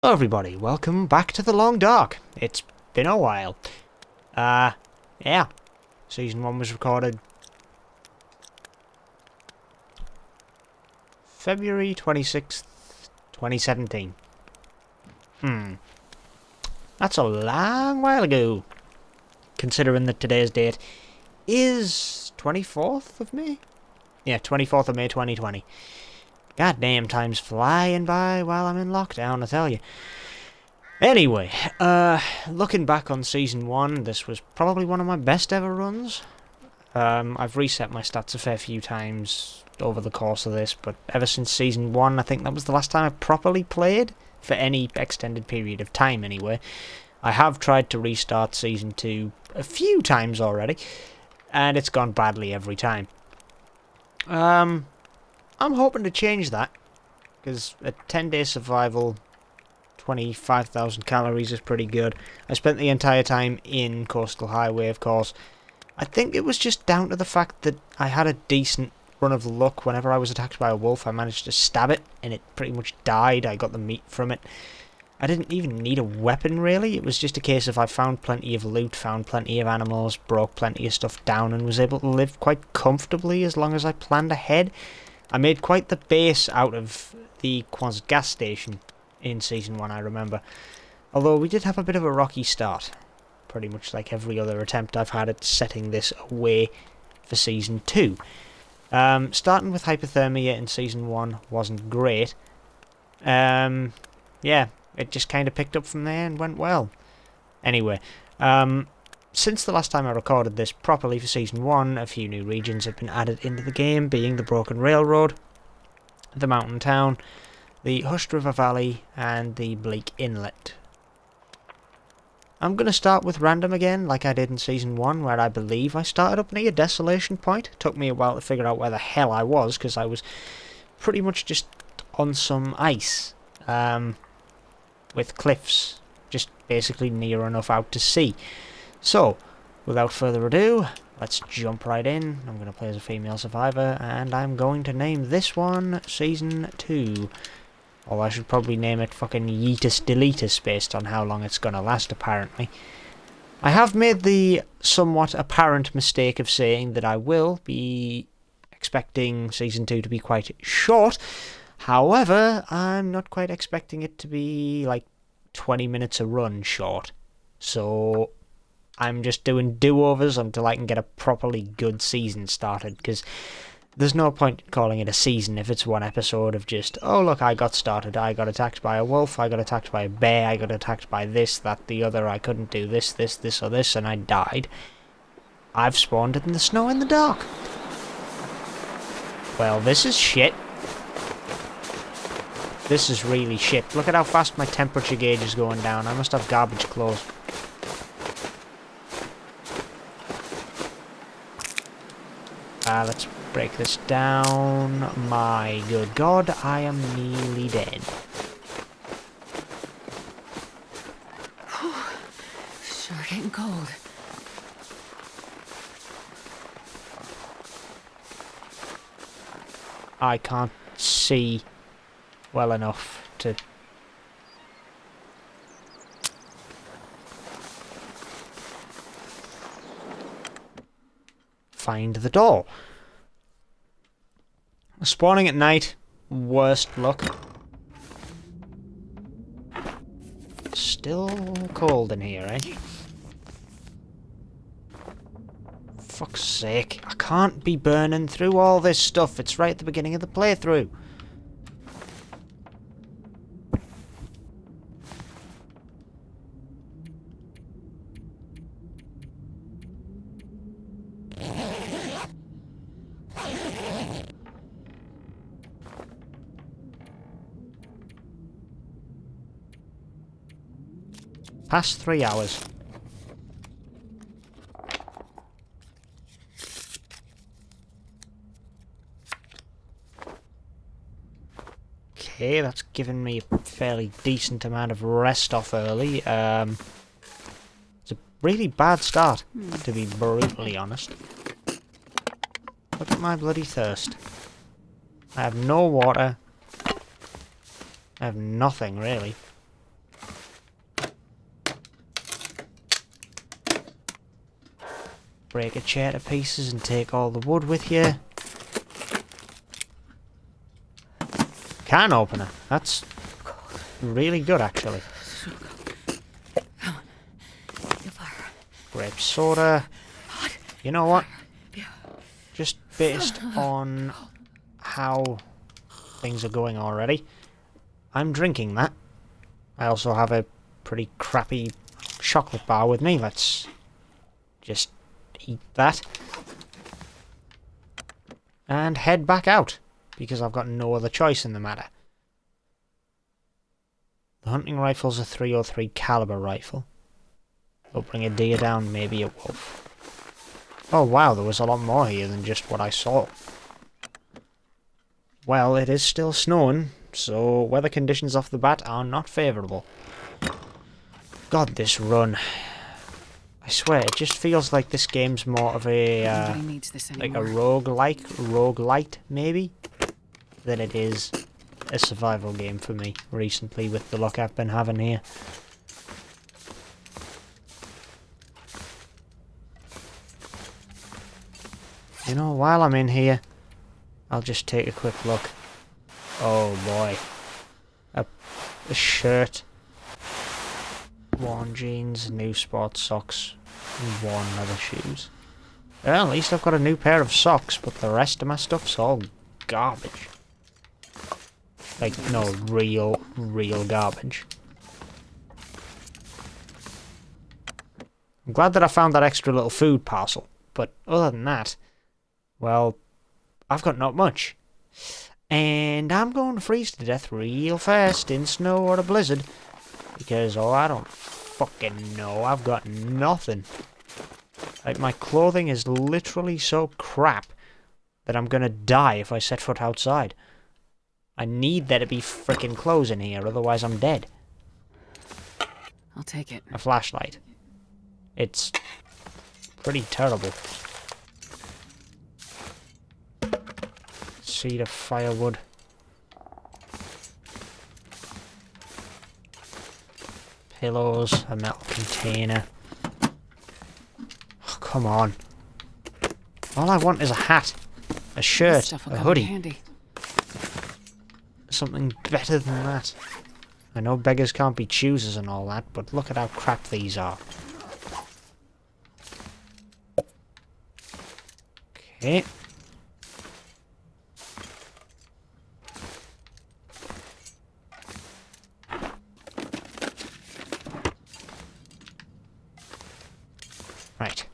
Hello everybody, welcome back to the Long Dark. It's been a while. Yeah. Season 1 was recorded February 26th, 2017. That's a long while ago. Considering that today's date is 24th of May? Yeah, 24th of May 2020. Goddamn, time's flying by while I'm in lockdown, I tell you. Anyway, looking back on Season 1, this was probably one of my best ever runs. I've reset my stats a fair few times over the course of this, but ever since Season 1, I think that was the last time I properly played, for any extended period of time anyway. I have tried to restart Season 2 a few times already, and it's gone badly every time. I'm hoping to change that, because a 10-day survival, 25,000 calories is pretty good. I spent the entire time in Coastal Highway, of course. I think it was just down to the fact that I had a decent run of luck. Whenever I was attacked by a wolf, I managed to stab it, and it pretty much died. I got the meat from it. I didn't even need a weapon, really. It was just a case of I found plenty of loot, found plenty of animals, broke plenty of stuff down, and was able to live quite comfortably as long as I planned ahead. I made quite the base out of the Quanset gas station in Season 1, I remember. Although we did have a bit of a rocky start. Pretty much like every other attempt I've had at setting this away for Season 2. Starting with hypothermia in Season 1 wasn't great. Yeah, it just kind of picked up from there and went well. Anyway, since the last time I recorded this properly for Season 1, a few new regions have been added into the game, being the Broken Railroad, the Mountain Town, the Hushed River Valley, and the Bleak Inlet. I'm going to start with random again, like I did in Season 1, where I believe I started up near Desolation Point. Took me a while to figure out where the hell I was, because I was pretty much just on some ice, with cliffs, just basically near enough out to sea. So, without further ado, let's jump right in. I'm going to play as a female survivor, and I'm going to name this one Season 2. Or I should probably name it fucking Yeetus Deletus based on how long it's going to last, apparently. I have made the somewhat apparent mistake of saying that I will be expecting Season 2 to be quite short. However, I'm not quite expecting it to be like 20 minutes a run short. So I'm just doing do-overs until I can get a properly good season started, because there's no point calling it a season if it's one episode of just, oh look, I got started, I got attacked by a wolf, I got attacked by a bear, I got attacked by this, that, the other, I couldn't do this, or this, and I died. I've spawned in the snow in the dark. Well, this is shit. This is really shit. Look at how fast my temperature gauge is going down. I must have garbage clothes. Let's break this down. My good god, I am nearly dead. Sure getting cold. I can't see well enough to... find the door. Spawning at night, worst luck. Still cold in here, eh? Fuck's sake, I can't be burning through all this stuff. It's right at the beginning of the playthrough. Past 3 hours. Okay, that's given me a fairly decent amount of rest off early. It's a really bad start, to be brutally honest. Look at my bloody thirst. I have no water. I have nothing, really. break a chair to pieces and take all the wood with you. Can opener. That's really good, actually. Come on. Your fire. Grape soda. Hot. You know what? Yeah. Just based on how things are going already, I'm drinking that. I also have a pretty crappy chocolate bar with me. Let's just eat that. And head back out, because I've got no other choice in the matter. The hunting rifle's a .303 caliber rifle. It'll bring a deer down, maybe a wolf. Oh wow, there was a lot more here than just what I saw. Well, it is still snowing, so weather conditions off the bat are not favourable. God, this run. I swear, it just feels like this game's more of a, Nobody needs this like a anymore. roguelite, maybe, than it is a survival game for me recently with the luck I've been having here. You know, while I'm in here, I'll just take a quick look. Oh boy. A shirt. Worn jeans, new sports socks, and worn leather shoes. Well, at least I've got a new pair of socks, but the rest of my stuff's all garbage. Like, no, real garbage. I'm glad that I found that extra little food parcel, but other than that, well, I've got not much. And I'm going to freeze to death real fast in snow or a blizzard. Because, oh, I don't fucking know. I've got nothing. Like, my clothing is literally so crap that I'm gonna die if I set foot outside. I need there to be frickin' clothes in here, otherwise I'm dead. I'll take it. A flashlight. It's pretty terrible. Cedar firewood. Pillows, a metal container. Oh, come on. All I want is a hat, a This shirt, stuff will a come in hoodie. handy. Something better than that. I know beggars can't be choosers and all that, but look at how crap these are. Okay. Right.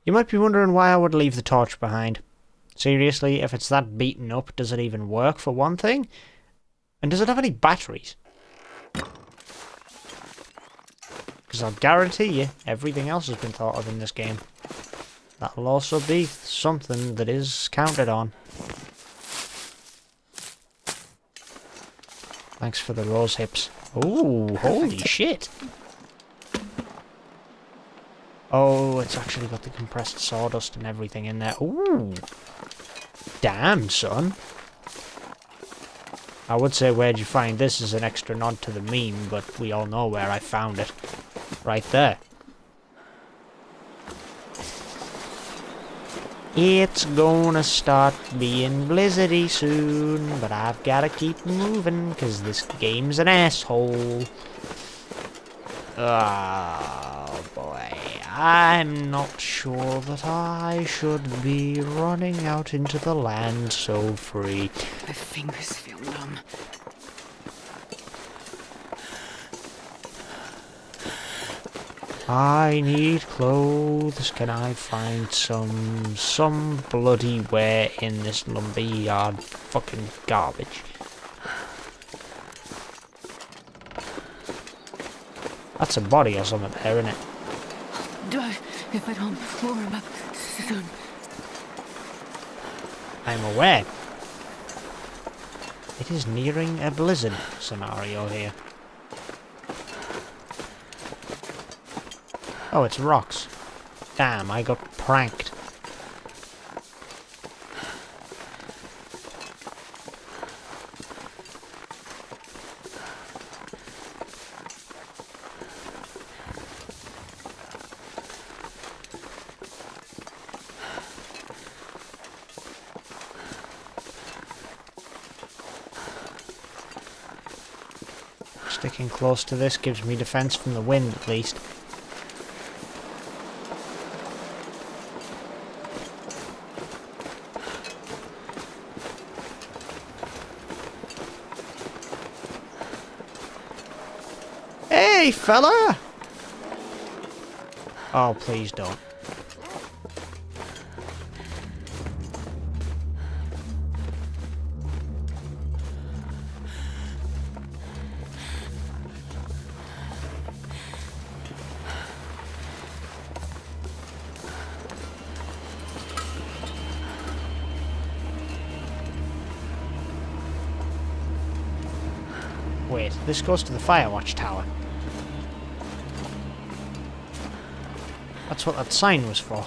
You might be wondering why I would leave the torch behind. Seriously, if it's that beaten up, does it even work for one thing? And does it have any batteries? Because I'll guarantee you, everything else has been thought of in this game. That'll also be something that is counted on. Thanks for the rose hips. Ooh, holy shit! Oh, it's actually got the compressed sawdust and everything in there. Ooh! Damn, son! I would say where'd you find this as an extra nod to the meme, but we all know where I found it. Right there. It's gonna start being blizzardy soon, but I've gotta keep moving, cause this game's an asshole. Oh boy, I'm not sure that I should be running out into the land so free. My fingers feel numb. I need clothes. Can I find some bloody wear in this lumberyard fucking garbage? That's a body or something there, isn't it? Die if I don't warm up soon. I'm aware. It is nearing a blizzard scenario here. Oh, it's rocks. Damn, I got pranked. Sticking close to this gives me defense from the wind, at least. Hey, fella! Oh, please don't. Wait, this goes to the Firewatch Tower. That's what that sign was for.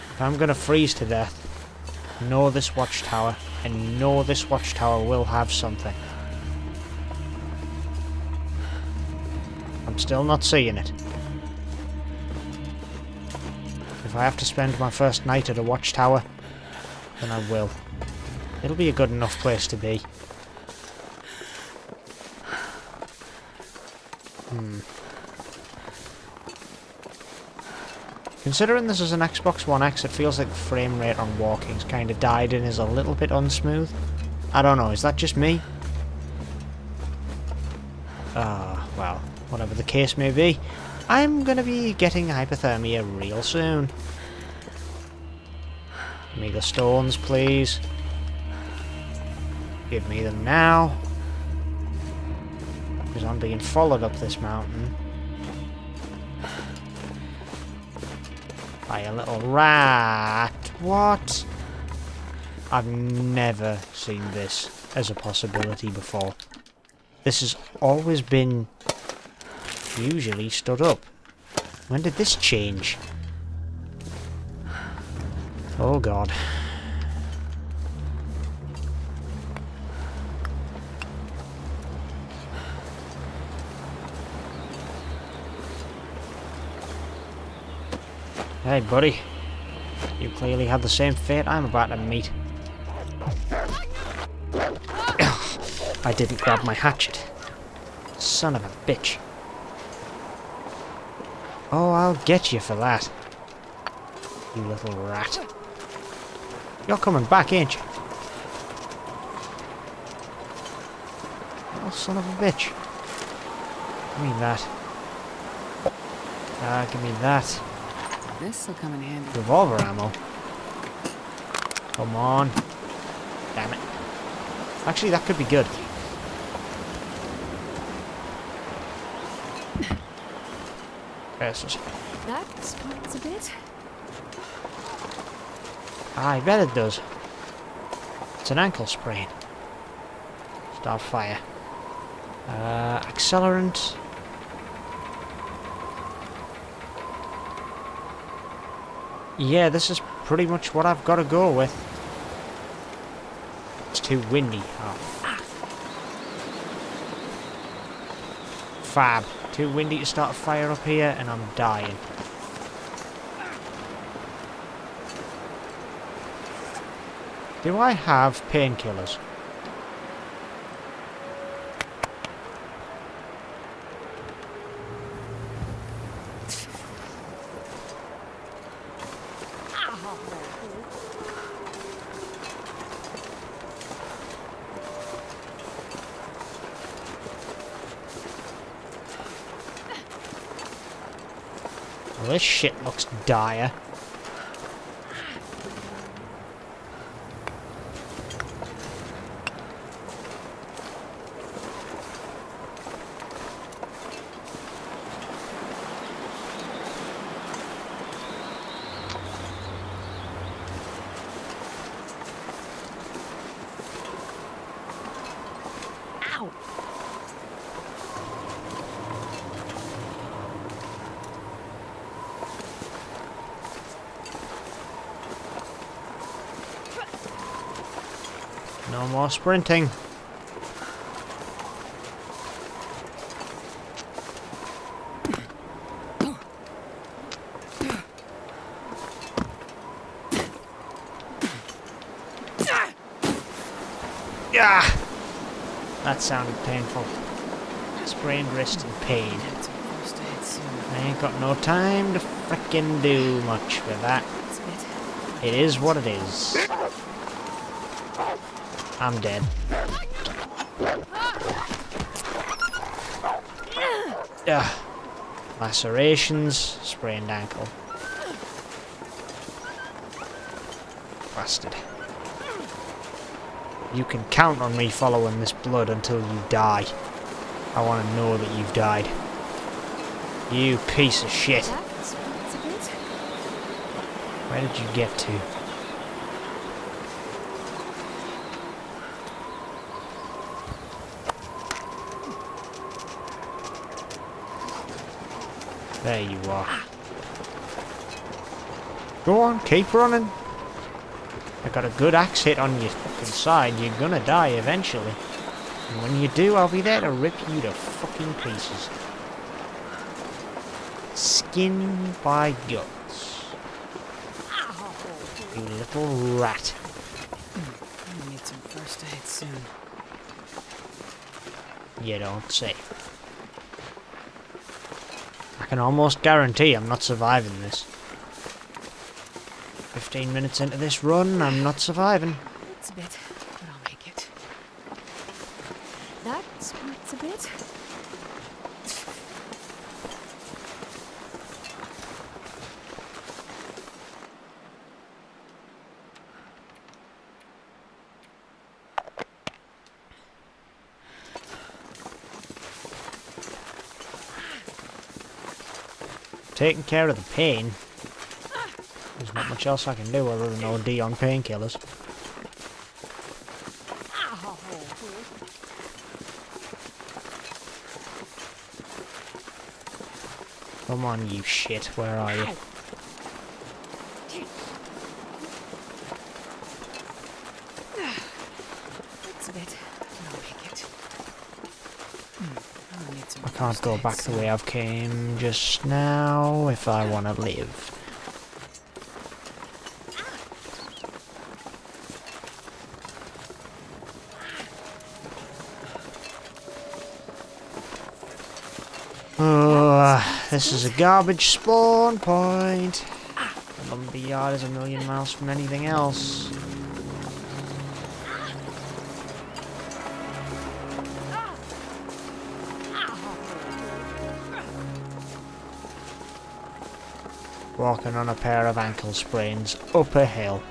If I'm gonna freeze to death, know this watchtower, and know this watchtower will have something. I'm still not seeing it. If I have to spend my first night at a watchtower, then I will. It'll be a good enough place to be. Considering this is an Xbox One X, it feels like the frame rate on walking's kind of died and is a little bit unsmooth. I don't know, is that just me? Well, whatever the case may be, I'm gonna be getting hypothermia real soon. Give me the stones, please. Give me them now. Because I'm being followed up this mountain by a little rat. What? I've never seen this as a possibility before. This has always been usually stood up. When did this change? Oh god. Hey buddy, you clearly had the same fate I'm about to meet. I didn't grab my hatchet. Son of a bitch. Oh, I'll get you for that. You little rat. You're coming back, ain't you? Oh, son of a bitch. Give me that. Give me that. This'll come in handy. Revolver ammo. Come on. Damn it. Actually, that could be good. Versus. That smarts a bit. I bet it does. It's an ankle sprain. Start fire. Accelerant. Yeah, this is pretty much what I've got to go with. It's too windy. Oh, fab. Too windy to start a fire up here, and I'm dying. Do I have painkillers? Well, this shit looks dire. Ow! No more sprinting. Yeah, that sounded painful. Sprained wrist and pain. I ain't got no time to frickin' do much with that. It is what it is. I'm dead. Ugh. Lacerations, sprained ankle. Bastard. You can count on me following this blood until you die. I want to know that you've died. You piece of shit. Where did you get to? There you are. Go on, keep running. I got a good axe hit on your fucking side. You're gonna die eventually. And when you do, I'll be there to rip you to fucking pieces. Skin by guts. You little rat. I need some first aid soon. You don't say. I can almost guarantee I'm not surviving this. 15 minutes into this run, I'm not surviving. It's a bit, but I'll make it. That smarts a bit. Taking care of the pain. There's not much else I can do other than OD on painkillers. Come on, you shit. Where are you? It's a bit, but I'll make it. I'll need some I can't go first back aid the way I've came just now if I want to live. This is a garbage spawn point. The lumber yard is a million miles from anything else. Walking on a pair of ankle sprains up a hill.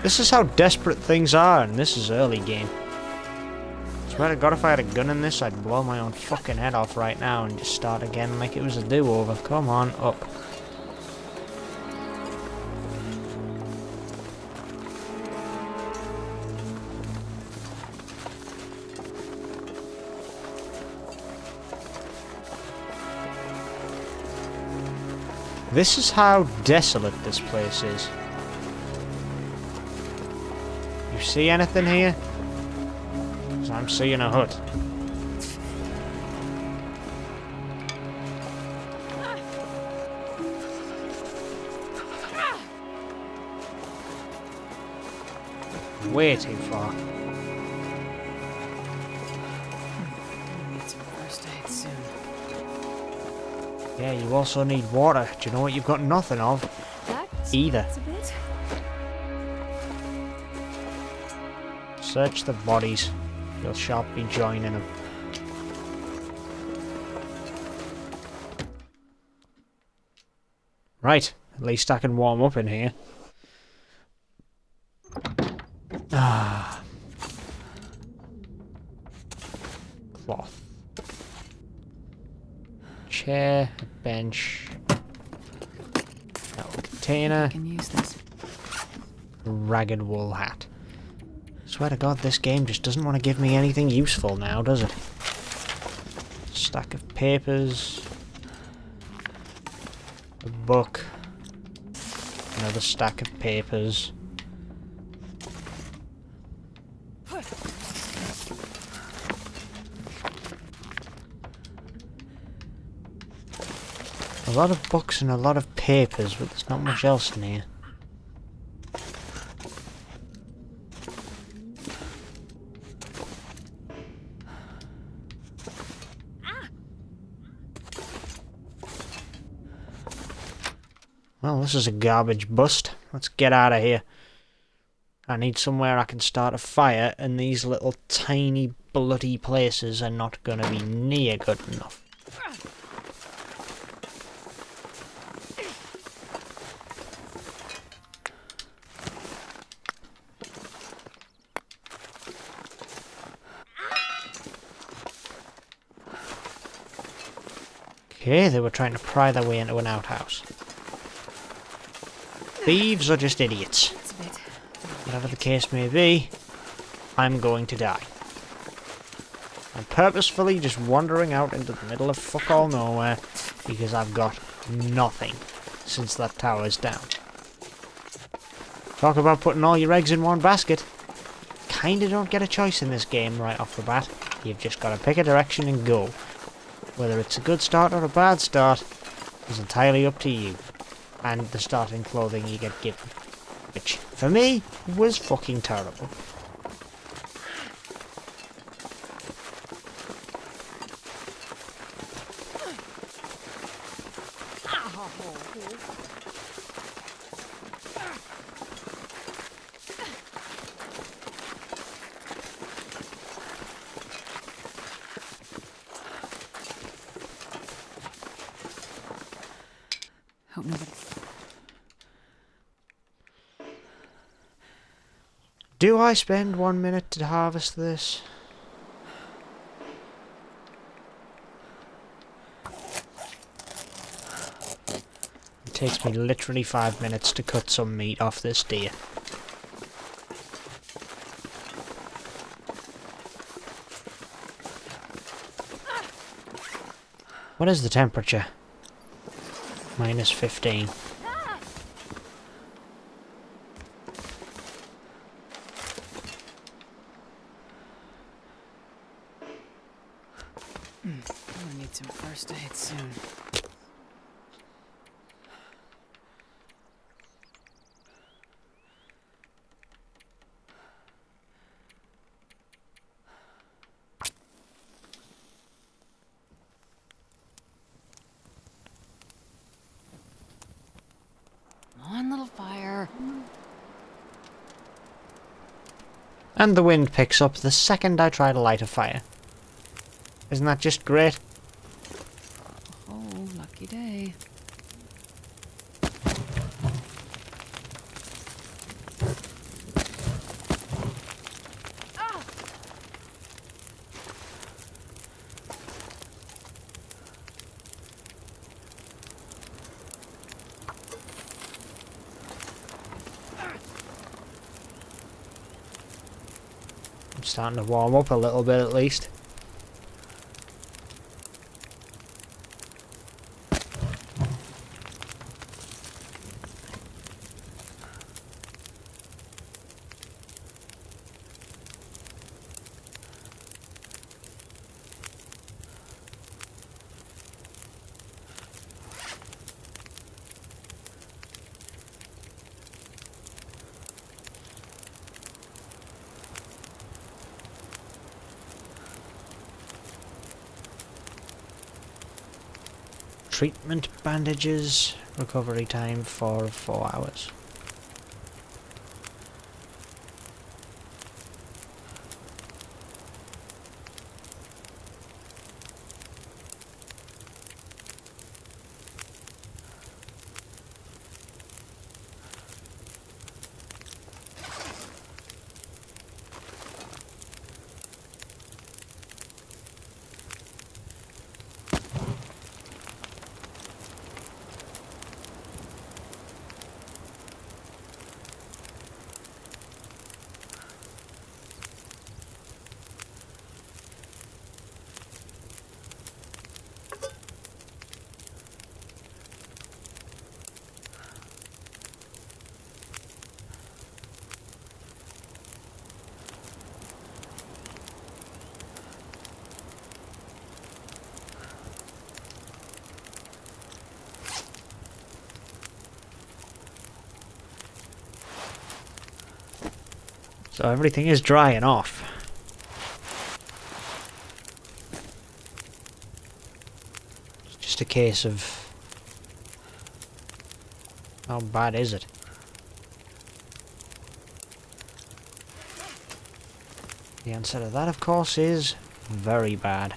This is how desperate things are, and this is early game. Swear to God, if I had a gun in this, I'd blow my own fucking head off right now and just start again like it was a do-over. Come on, up. This is how desolate this place is. You see anything here? 'Cause I'm seeing a hut. Way too far. I need some first aid soon. Yeah, you also need water. Do you know what you've got nothing of? Either. It's a bit. Search the bodies. You'll sharp be joining them. Right, at least I can warm up in here. Ah. Cloth. Chair, a bench. Metal container. I can use this. Ragged wool hat. Swear to God, this game just doesn't want to give me anything useful now, does it? Stack of papers. A book. Another stack of papers. lot of books and a lot of papers, but there's not much else in here. Well, this is a garbage bust. Let's get out of here. I need somewhere I can start a fire, and these little tiny bloody places are not going to be near good enough. Okay, they were trying to pry their way into an outhouse. Thieves are just idiots. Whatever the case may be, I'm going to die. I'm purposefully just wandering out into the middle of fuck all nowhere because I've got nothing since that tower's down. Talk about putting all your eggs in one basket. Kinda don't get a choice in this game right off the bat. You've just got to pick a direction and go. Whether it's a good start or a bad start is entirely up to you. And the starting clothing you get given. Which, for me, was fucking terrible. Hope nobody... Do I spend 1 minute to harvest this? It takes me literally 5 minutes to cut some meat off this deer. What is the temperature? -15. I'm gonna need some first aid soon. Come on, little fire. And the wind picks up the second I try to light a fire. Isn't that just great? Oh, lucky day. I'm starting to warm up a little bit at least. Treatment bandages, recovery time for 4 hours. So everything is drying off. It's just a case of how bad is it? The answer to that, of course, is very bad.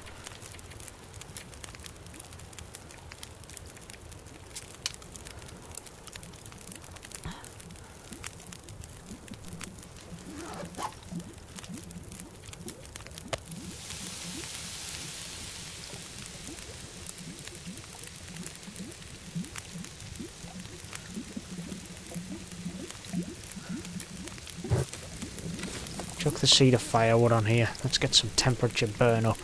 Chuck the seed of firewood on here. Let's get some temperature burn up.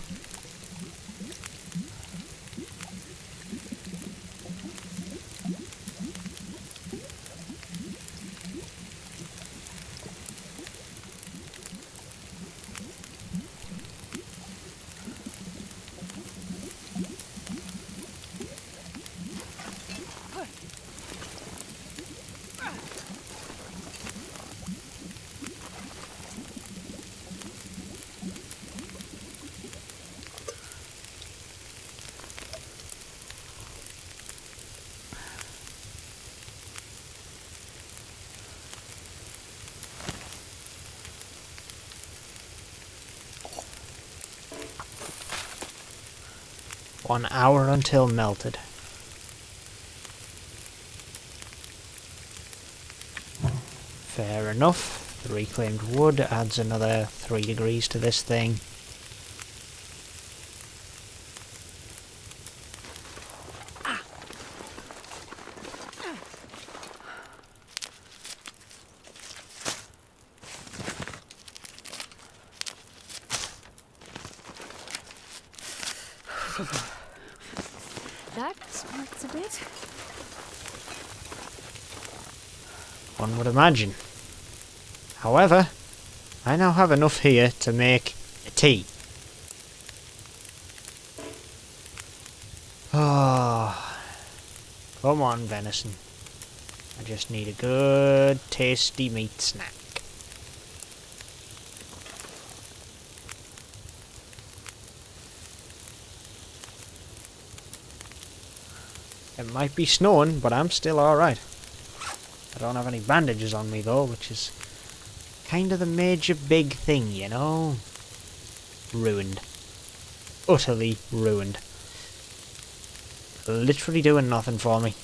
One hour until melted. Fair enough. The reclaimed wood adds another 3 degrees to this thing. That smarts a bit. One would imagine. However, I now have enough here to make a tea. Oh, come on, venison. I just need a good, tasty meat snack. It might be snowing, but I'm still alright. I don't have any bandages on me though, which is kind of the major big thing, you know? Ruined. Utterly ruined. Literally doing nothing for me.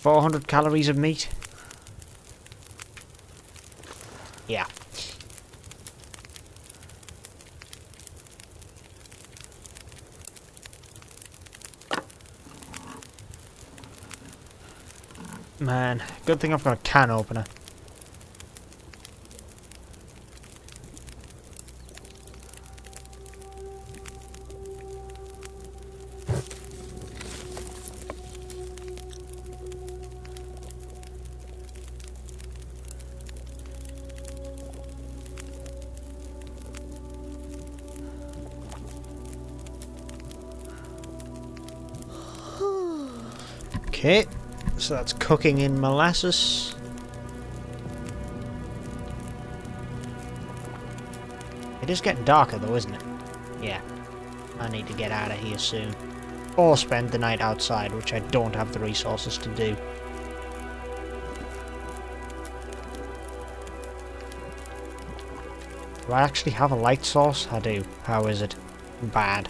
$400 calories of meat. Yeah. Man, good thing I've got a can opener. Okay, so that's cooking in molasses. It is getting darker though, isn't it? Yeah. I need to get out of here soon. Or spend the night outside, which I don't have the resources to do. Do I actually have a light source? I do. How is it? Bad.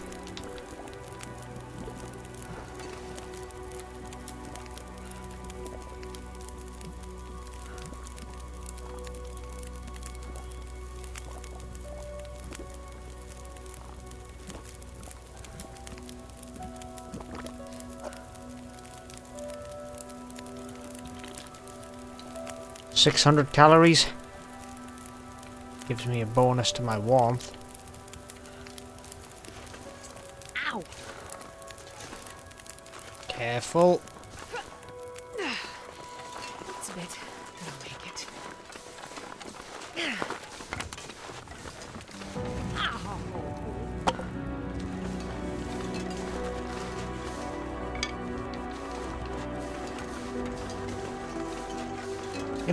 $600 calories. Gives me a bonus to my warmth. Ow! Careful. That's a bit. I'll make it.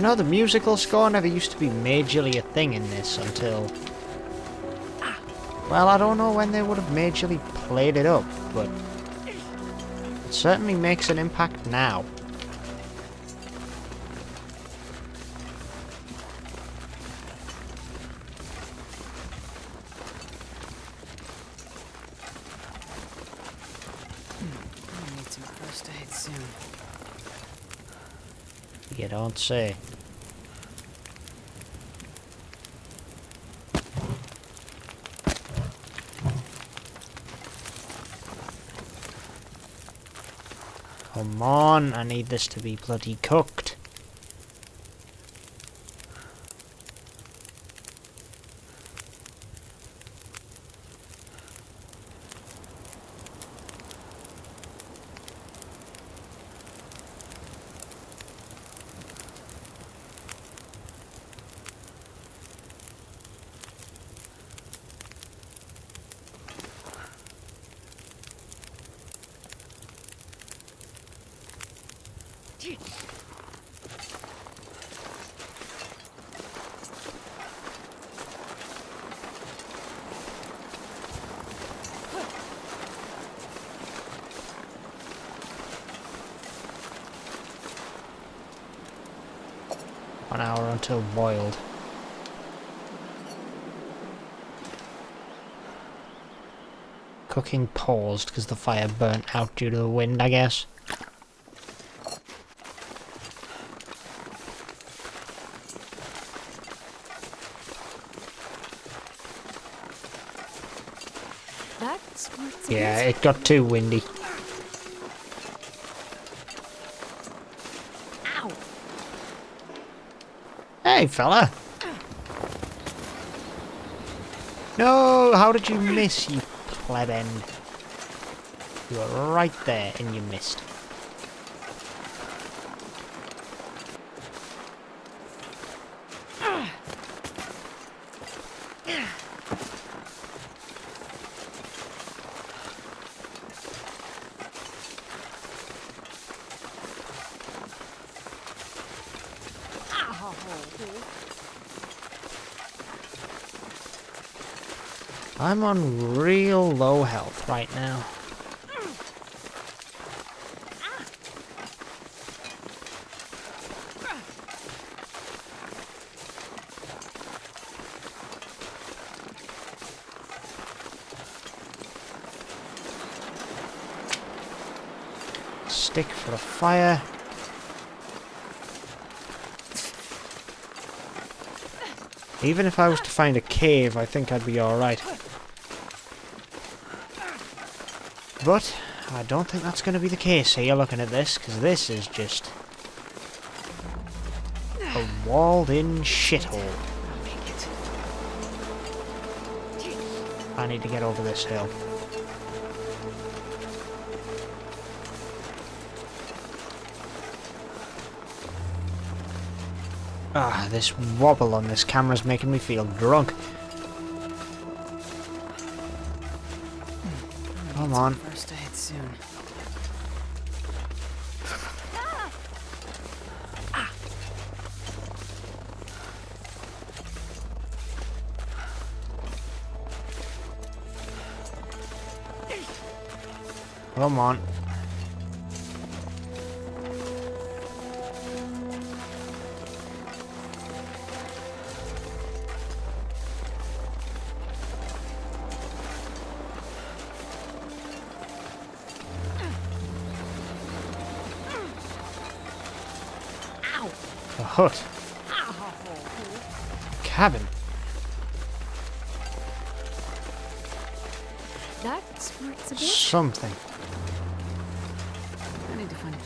You know, the musical score never used to be majorly a thing in this until... Well, I don't know when they would have majorly played it up, but... It certainly makes an impact now. I need some first aid soon. You don't say. Come on, I need this to be bloody cooked. One hour until boiled. Cooking paused because the fire burnt out due to the wind, I guess. That's what's Yeah, it got too windy. Ow! Hey, fella! No, how did you miss, you pleb end? You were right there and you missed. I'm on real low health right now. Stick for the fire. Even if I was to find a cave, I think I'd be alright. But I don't think that's going to be the case here looking at this, because this is just a walled-in shithole. I need to get over this hill. Ah, this wobble on this camera's making me feel drunk. Come on. First aid soon. Come on. A hut. Cabin. That's where it's a bit. Something. I need to find it.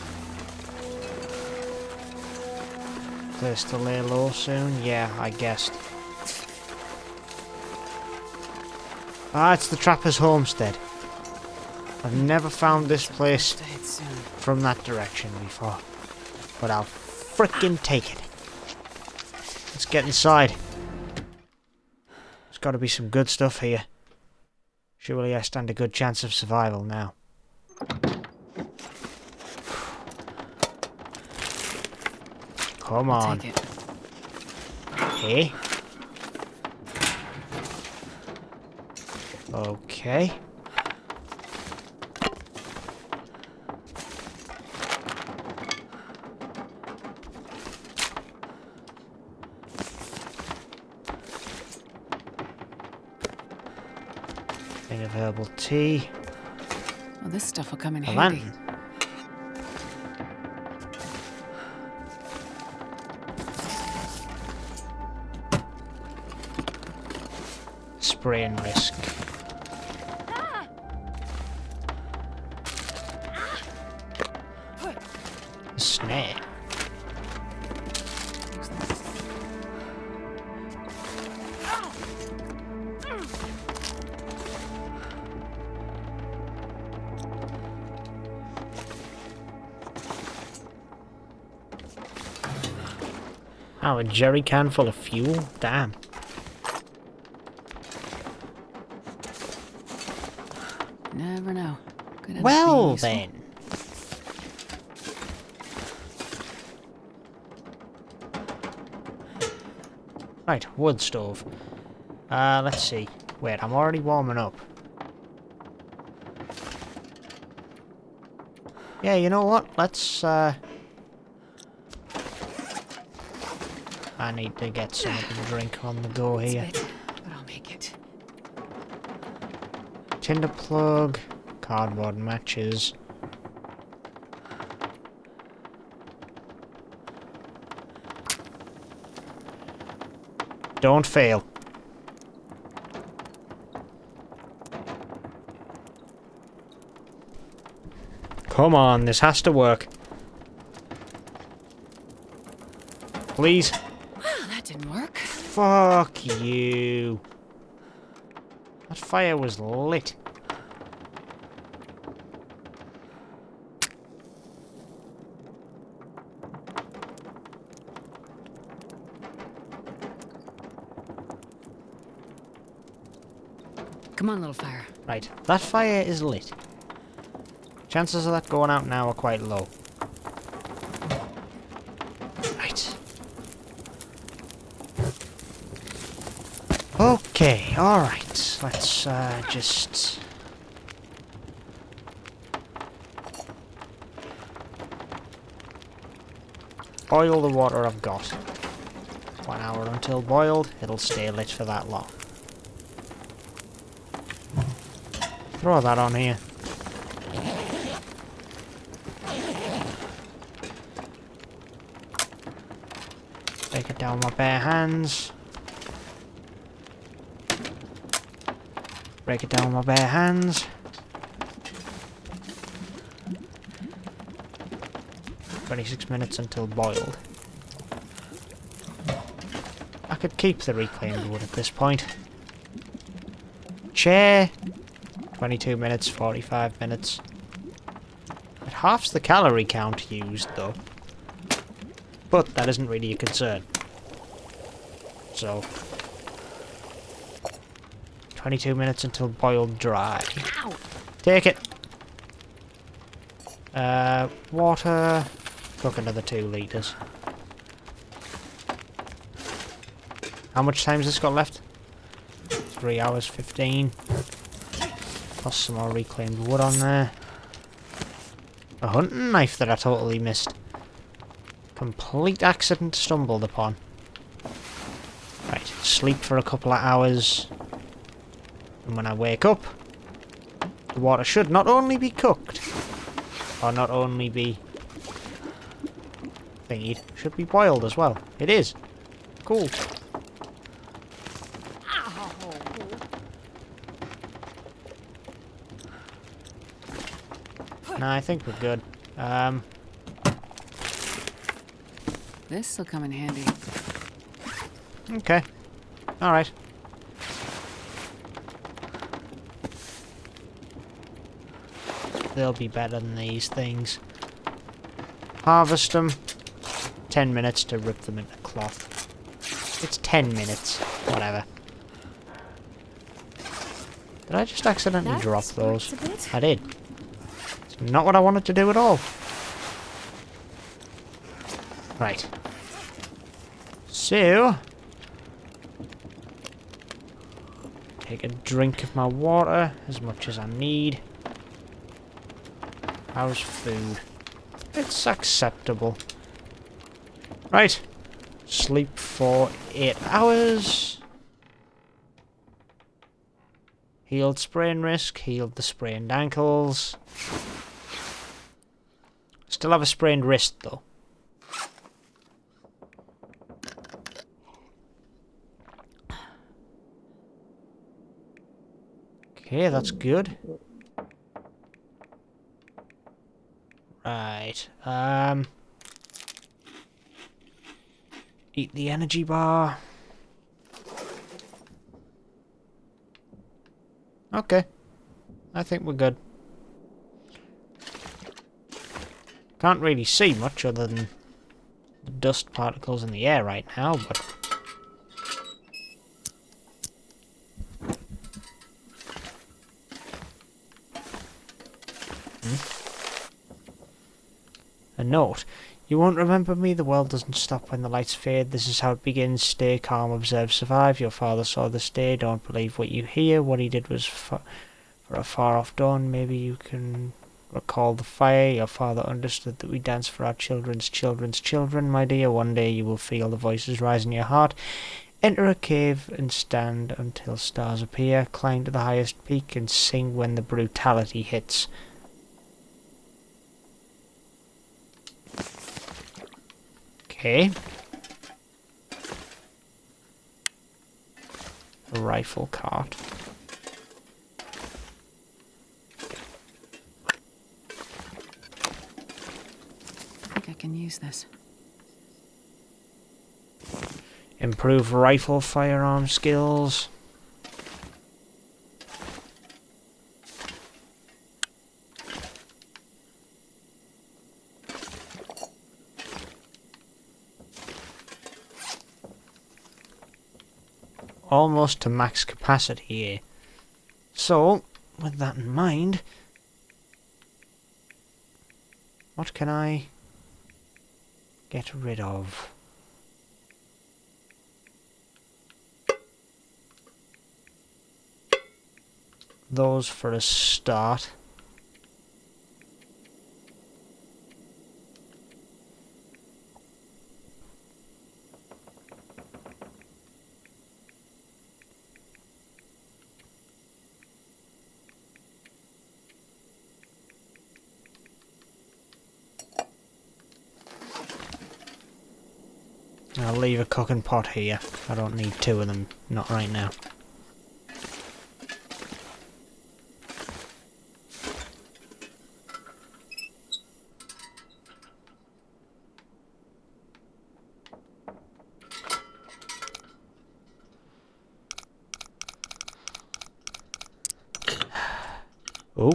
Place to lay low soon? Yeah, I guessed. Ah, it's the Trapper's Homestead. I've never found this place First aid soon. from that direction before. But I'll frickin' take it. Let's get inside. There's gotta be some good stuff here. Surely I stand a good chance of survival now. Come I'll on. take it. Okay. Okay. Thing of herbal tea. Well, this stuff will come in A handy. lantern. Spraying risk. A snare. Oh, a jerry can full of fuel? Damn. Never know. Could end up being Well useful. then. Right, wood stove. Let's see. Wait, I'm already warming up. Yeah, you know what? Let's, I need to get something to drink on the go It's a here. bit, but I'll make it. Tinder plug, cardboard matches. Don't fail. Come on, this has to work. Please. Well, that didn't work. Fuck you. That fire was lit. Come on, little fire. Right, that fire is lit. Chances of that going out now are quite low. Right. Okay, alright. Let's just... boil the water I've got. 1 hour until boiled, it'll stay lit for that long. Throw that on here. Break it down with my bare hands. Break it down with my bare hands. "26 minutes until boiled." I could keep the reclaimed wood at this point. Chair. 22 minutes, 45 minutes. It halves the calorie count used, though. But that isn't really a concern. So... 22 minutes until boiled dry. Ow! Take it! Water... Cook another 2 litres. How much time's this got left? 3 hours 15. Plus some more reclaimed wood on there. A hunting knife that I totally missed. Complete accident stumbled upon. Right, sleep for a couple of hours. And when I wake up, the water should not only be cooked, or not only be thingied, should be boiled as well. It is. Cool. Nah, I think we're good. This'll come in handy. Okay. Alright. They'll be better than these things. Harvest them. 10 minutes to rip them into cloth. It's 10 minutes. Whatever. Did I just accidentally drop those? I did. It's not what I wanted to do at all. Right. So, take a drink of my water, as much as I need. How's food? It's acceptable. Right. Sleep for 8 hours. Healed sprain risk, healed the sprained ankles. Still have a sprained wrist though. Okay, that's good. Right, eat the energy bar. Okay. I think we're good. Can't really see much other than the dust particles in the air right now, but... A note. You won't remember me, the world doesn't stop when the lights fade, this is how it begins, stay calm, observe, survive, your father saw this day, don't believe what you hear, what he did was for a far off dawn, maybe you can recall the fire, your father understood that we dance for our children's children's children, my dear, one day you will feel the voices rise in your heart, enter a cave and stand until stars appear, climb to the highest peak and sing when the brutality hits. Okay. A rifle cart. I think I can use this. Improve rifle firearm skills. Almost to max capacity here. So, with that in mind, what can I get rid of? Those for a start. I'll leave a cooking pot here. I don't need 2 of them, not right now. Oh.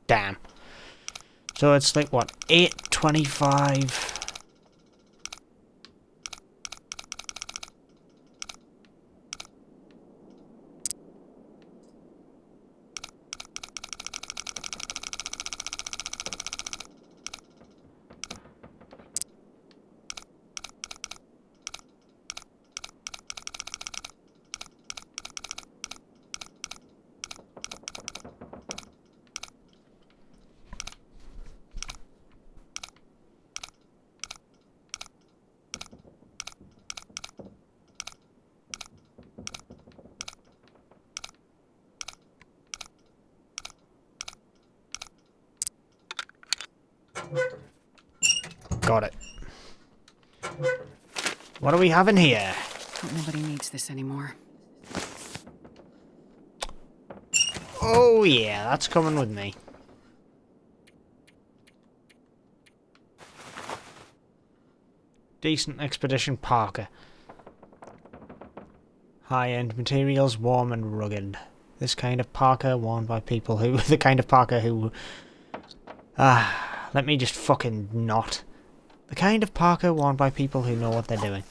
Damn. So it's like, what, 8:25? Got it. What do we have in here? Hope nobody needs this anymore. Oh yeah, that's coming with me. Decent expedition parka. High-end materials, warm and rugged. This kind of parka worn by people who... the kind of parka who... let me just fucking not. The kind of parka worn by people who know what they're doing.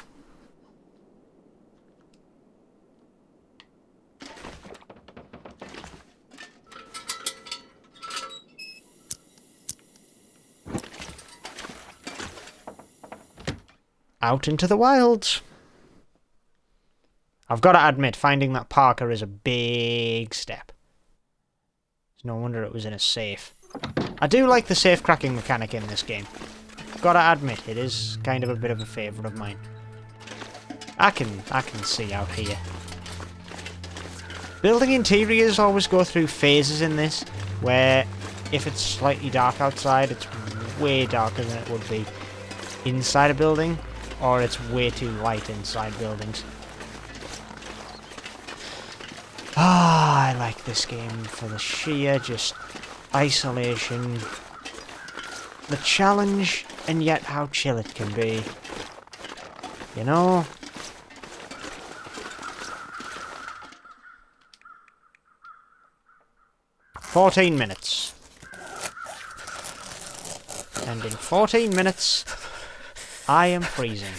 Out into the wilds. I've got to admit, finding that parka is a big step. It's no wonder it was in a safe. I do like the safe cracking mechanic in this game. Gotta admit, it is kind of a bit of a favourite of mine. I can see out here. Building interiors always go through phases in this, where if it's slightly dark outside, it's way darker than it would be inside a building, or it's way too light inside buildings. I like this game for the sheer just isolation, the challenge, and yet how chill it can be. You know? "14 minutes. And in 14 minutes, I am freezing.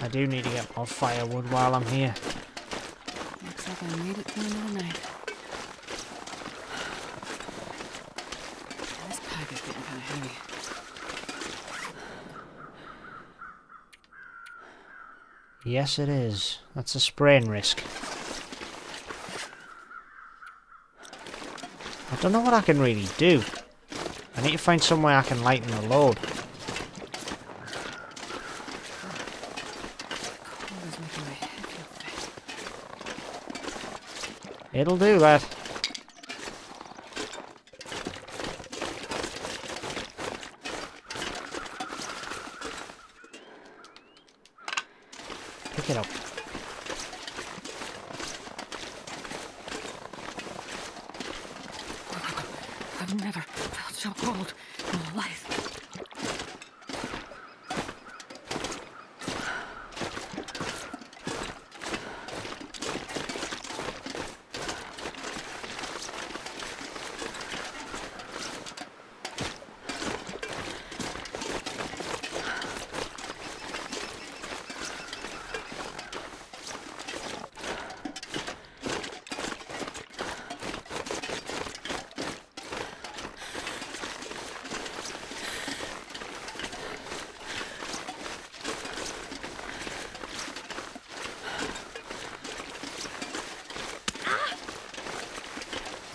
I do need to get more firewood while I'm here. Looks like I made it through another night. This pack is getting kind of heavy. Yes, it is. That's a sprain risk. I don't know what I can really do. I need to find somewhere I can lighten the load. It'll do that. Pick it up. I've never felt so cold in my life.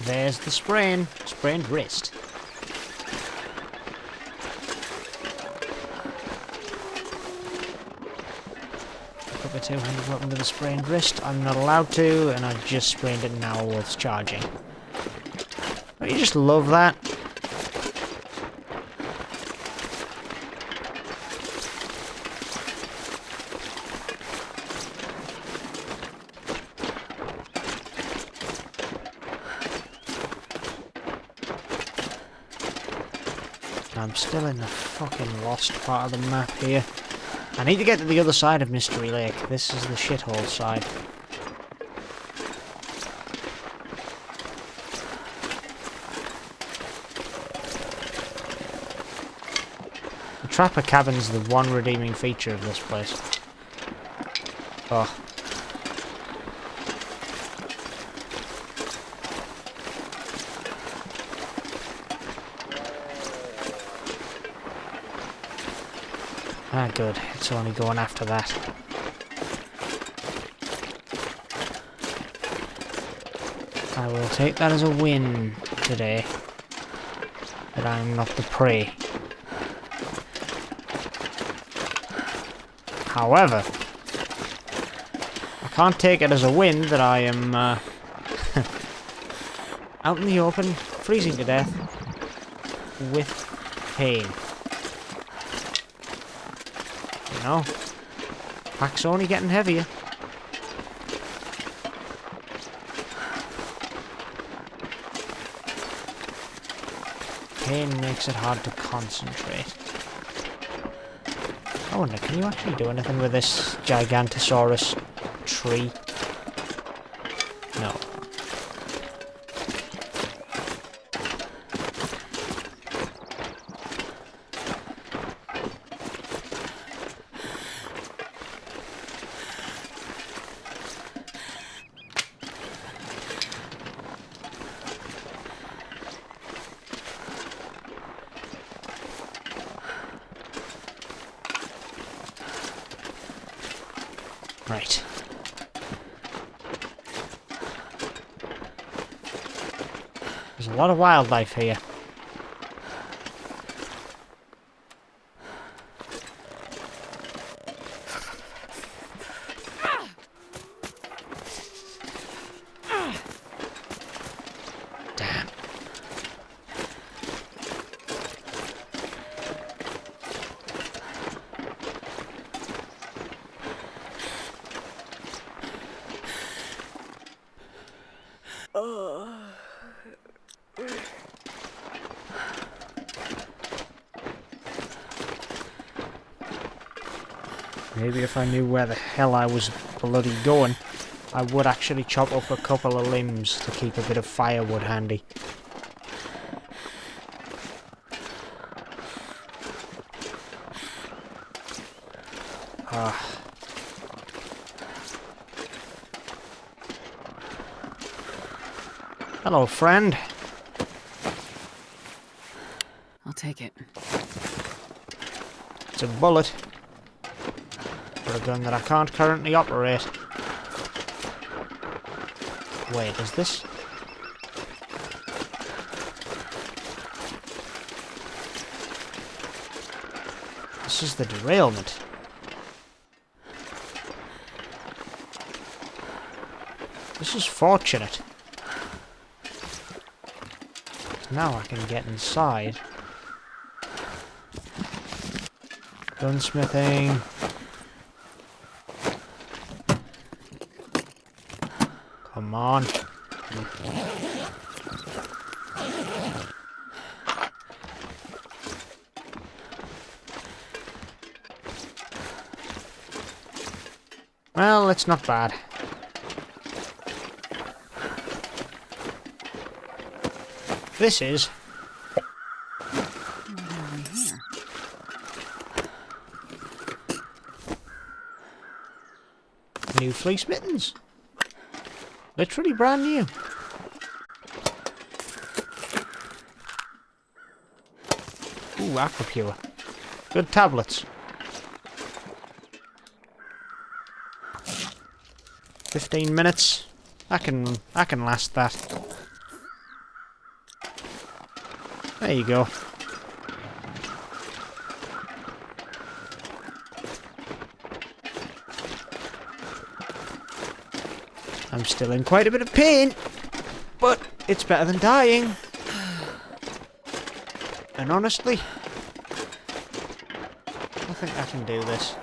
There's the sprained wrist. Put my two-handed weapon to the sprained wrist. I'm not allowed to, and I've just sprained it now while it's charging. Don't you just love that? I'm still in the fucking lost part of the map here. I need to get to the other side of Mystery Lake. This is the shithole side. The Trapper Cabin's the one redeeming feature of this place. Oh. Ah, good. It's only going after that. I will take that as a win today. That I'm not the prey. However, I can't take it as a win that I am out in the open, freezing to death with pain. You know, pack's only getting heavier. Pain makes it hard to concentrate. I wonder, can you actually do anything with this Gigantosaurus tree? No. Right. There's a lot of wildlife here. Damn. Maybe if I knew where the hell I was bloody going, I would actually chop up a couple of limbs to keep a bit of firewood handy. Ah. Hello, friend. I'll take it. It's a bullet. For a gun that I can't currently operate. Wait, is this? This is the derailment. This is fortunate. Now I can get inside. Gunsmithing. Come on. Well, it's not bad. This is. New fleece mittens. Literally brand new. Ooh, Aquapure. Good tablets. 15 minutes. I can last that. There you go. I'm still in quite a bit of pain, but it's better than dying. And honestly, I think I can do this.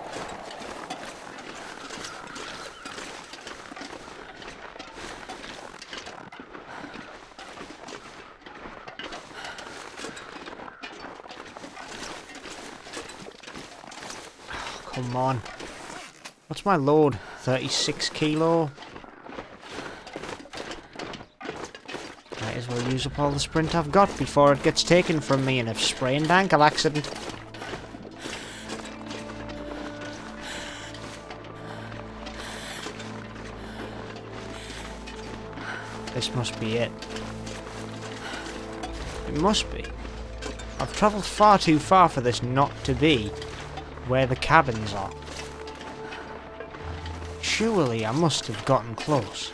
Oh, come on. What's my load? 36 kilo? Might as well use up all the sprint I've got before it gets taken from me in a sprained ankle accident. This must be it. It must be. I've travelled far too far for this not to be where the cabins are. Surely I must have gotten close.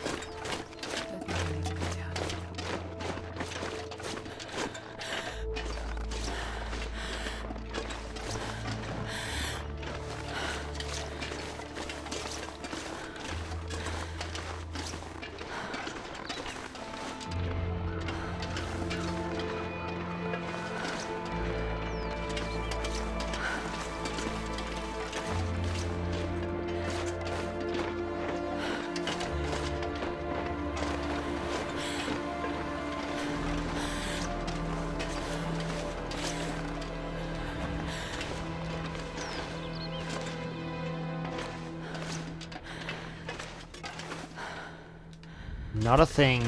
Not a thing.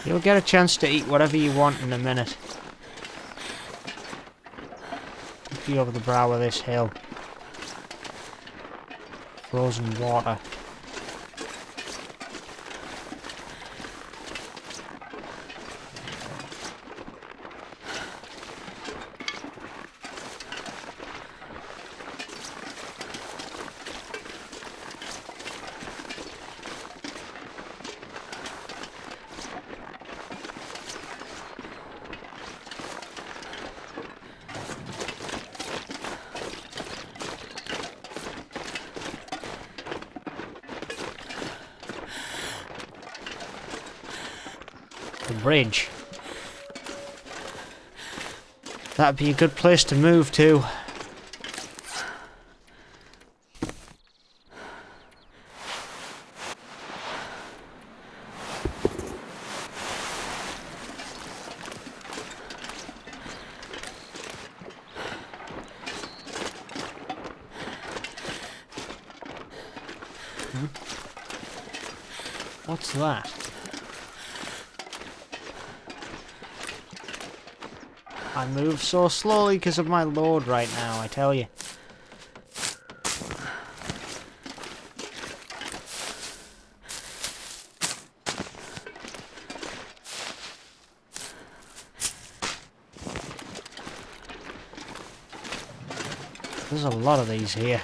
You'll get a chance to eat whatever you want in a minute. Be over the brow of this hill. Frozen water. The bridge. That'd be a good place to move to. What's that? I move so slowly because of my load right now, I tell you. There's a lot of these here.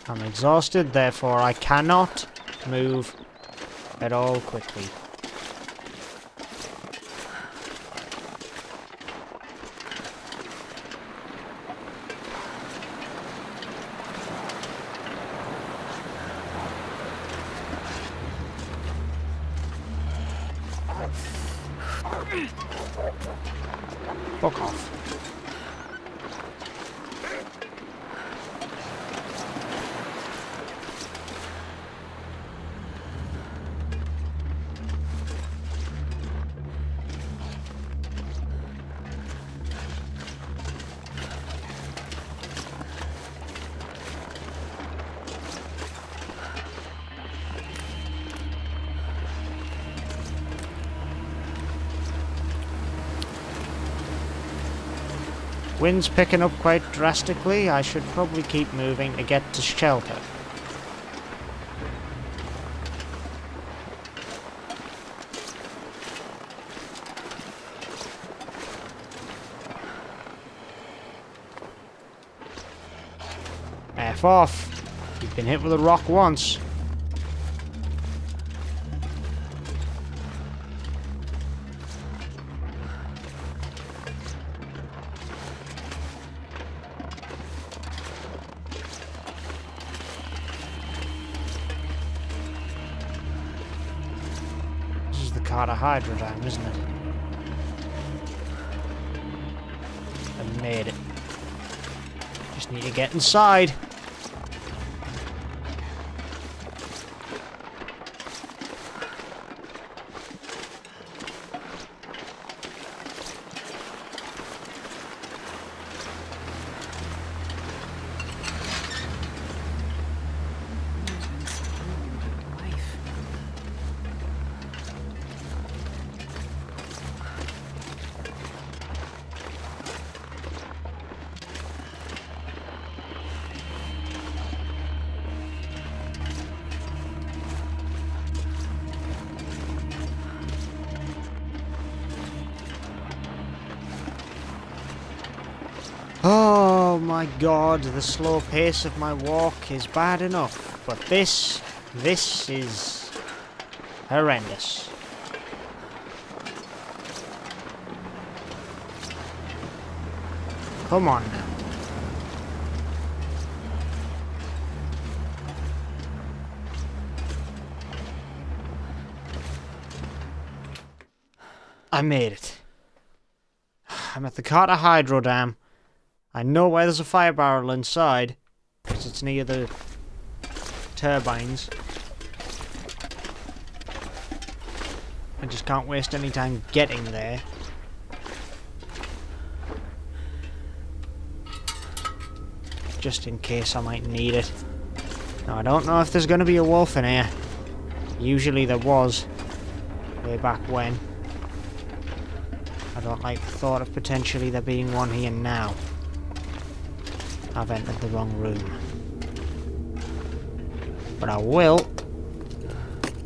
I'm exhausted, therefore I cannot move at all quickly. Fuck off. Wind's picking up quite drastically. I should probably keep moving to get to shelter. F off. You've been hit with a rock once. Carbohydrate, isn't it? I made it. Just need to get inside. Oh my god, the slow pace of my walk is bad enough, but this is horrendous. Come on now. I made it. I'm at the Carter Hydro Dam. I know where there's a fire barrel inside, because it's near the turbines. I just can't waste any time getting there. Just in case I might need it. Now, I don't know if there's going to be a wolf in here. Usually there was. Way back when. I don't like the thought of potentially there being one here now. I've entered the wrong room. But I will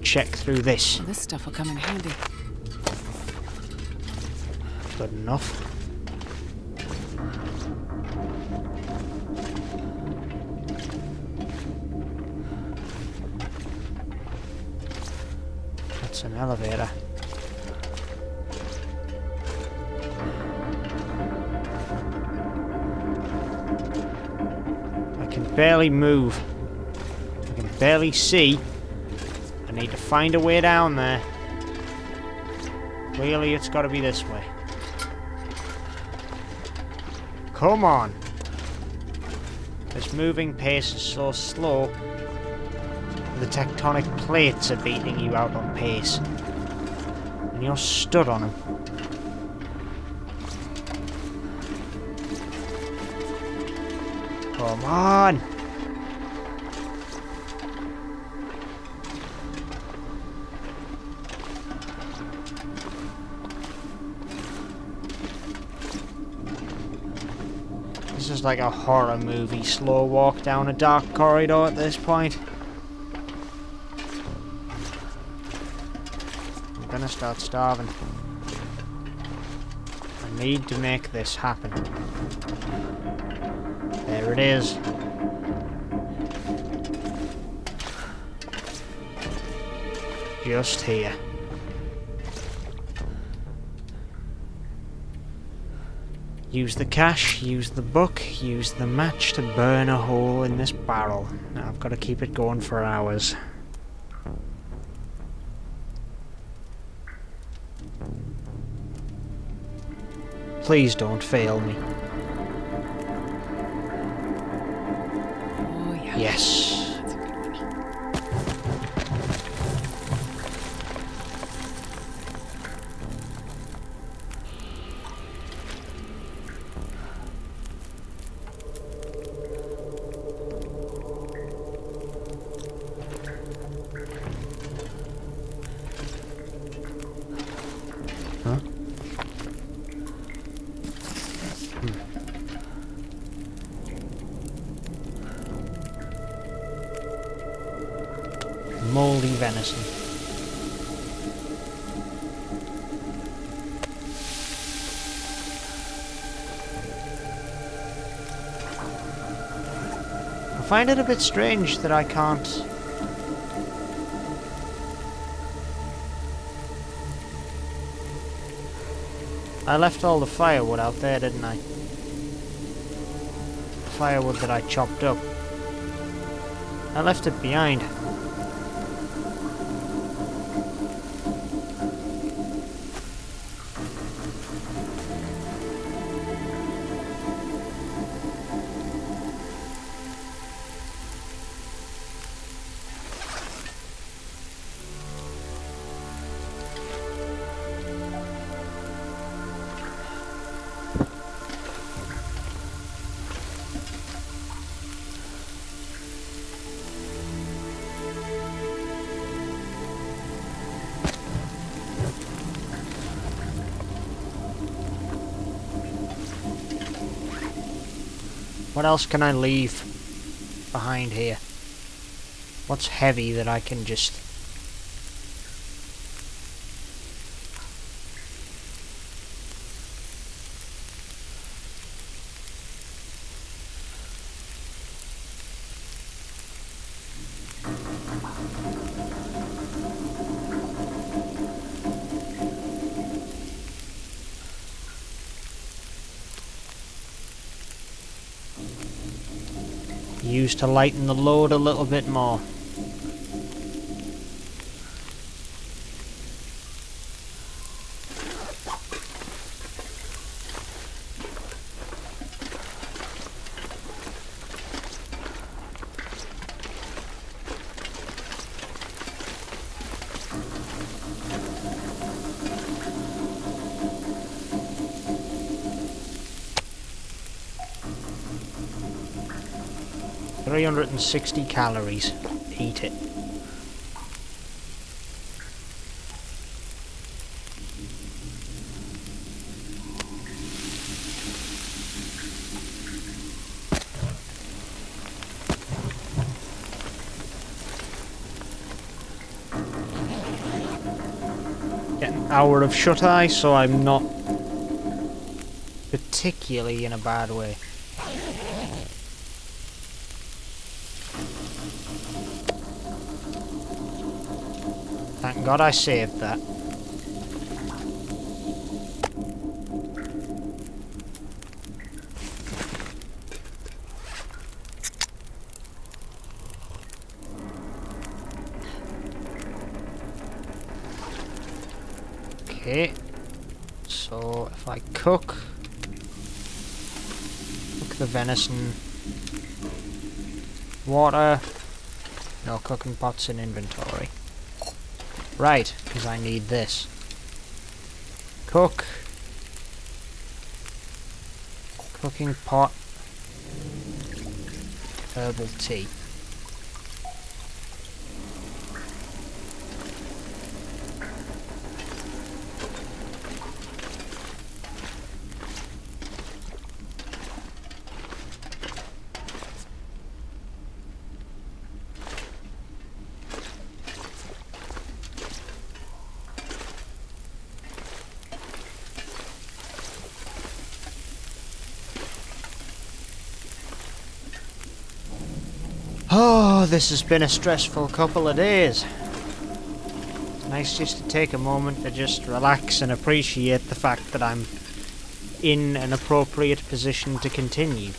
check through this. Well, this stuff will come in handy. Good enough. That's an elevator. I can barely move. I can barely see. I need to find a way down there. Clearly it's got to be this way. Come on! This moving pace is so slow. The tectonic plates are beating you out on pace. And you're stood on them. Come on! This is like a horror movie slow walk down a dark corridor at this point. I'm gonna start starving. I need to make this happen. There it is. Just here. Use the cash, use the book, use the match to burn a hole in this barrel. Now I've got to keep it going for hours. Please don't fail me. Oh, yeah. Yes. That's a good one. Huh? Moldy venison. I find it a bit strange that I can't... I left all the firewood out there, didn't I? Firewood that I chopped up. I left it behind. What else can I leave behind here? What's heavy that I can just... use to lighten the load a little bit more. 360 calories. Eat it. Get an hour of shut-eye, so I'm not particularly in a bad way. Thank God I saved that. Okay, so if I cook the venison, water, no cooking pots in inventory. Right, because I need this. Cook, cooking pot, herbal tea. Oh, this has been a stressful couple of days. It's nice just to take a moment to just relax and appreciate the fact that I'm in an appropriate position to continue.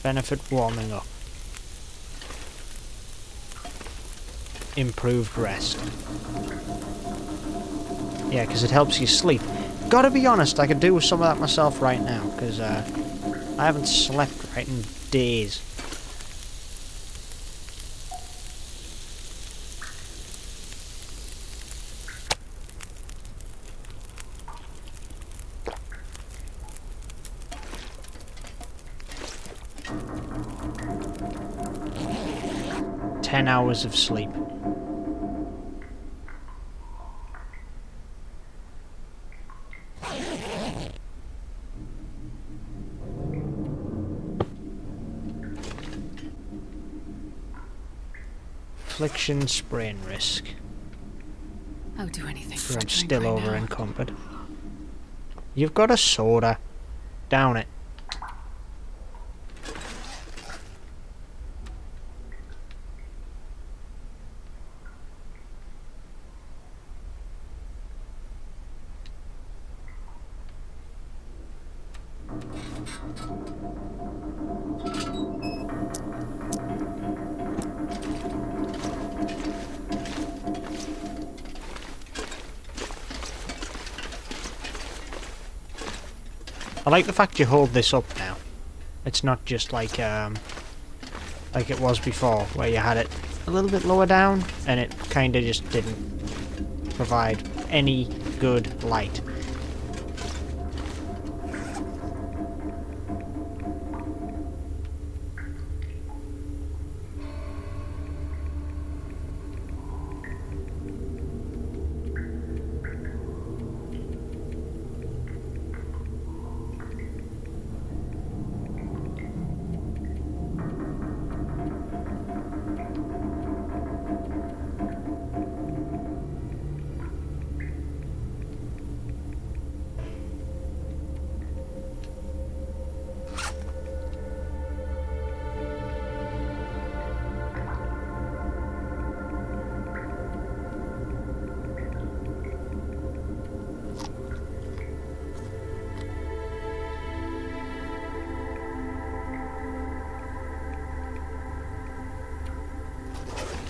Benefit warming up. Improved rest. Yeah, because it helps you sleep. Gotta be honest, I could do with some of that myself right now, because I haven't slept right in days. Hours of sleep. Affliction, sprain risk. I would do anything for a I'm drink still right over now. encumbered. You've got a soda. Down it. I like the fact you hold this up now. It's not just like it was before, where you had it a little bit lower down and it kind of just didn't provide any good light.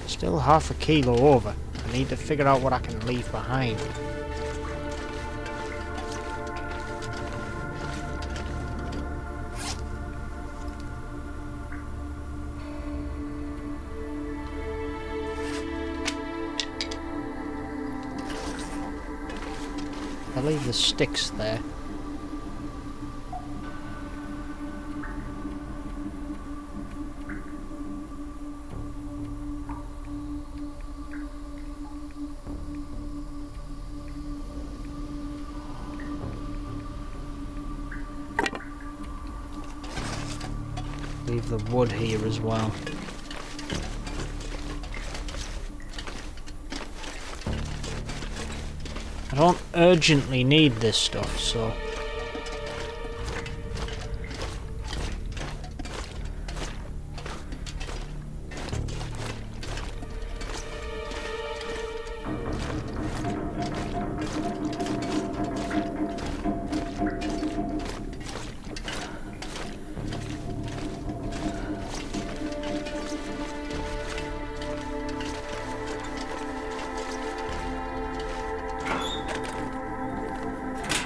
Still half a kilo over. I need to figure out what I can leave behind. leave the sticks there. Leave the wood here as well. I don't urgently need this stuff, so...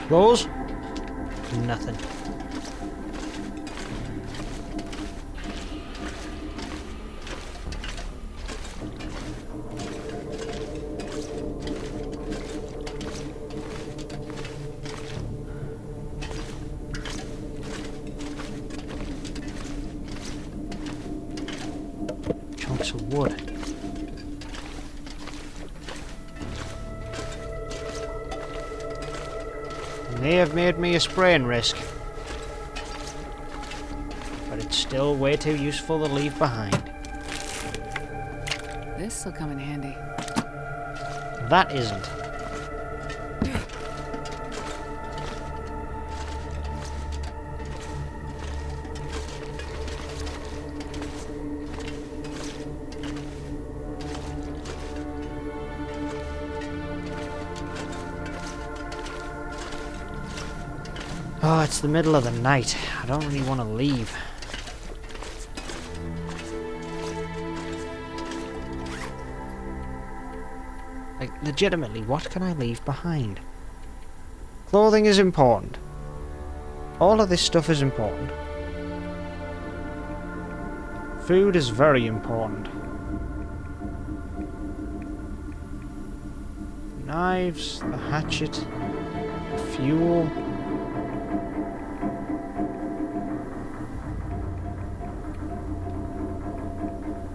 Close? Nothing. Chunks of wood. May have made me a spraying risk, but it's still way too useful to leave behind. This'll come in handy. That isn't. Oh, it's the middle of the night. I don't really want to leave. Like, legitimately, what can I leave behind? Clothing is important. All of this stuff is important. Food is very important. Knives, the hatchet, the fuel...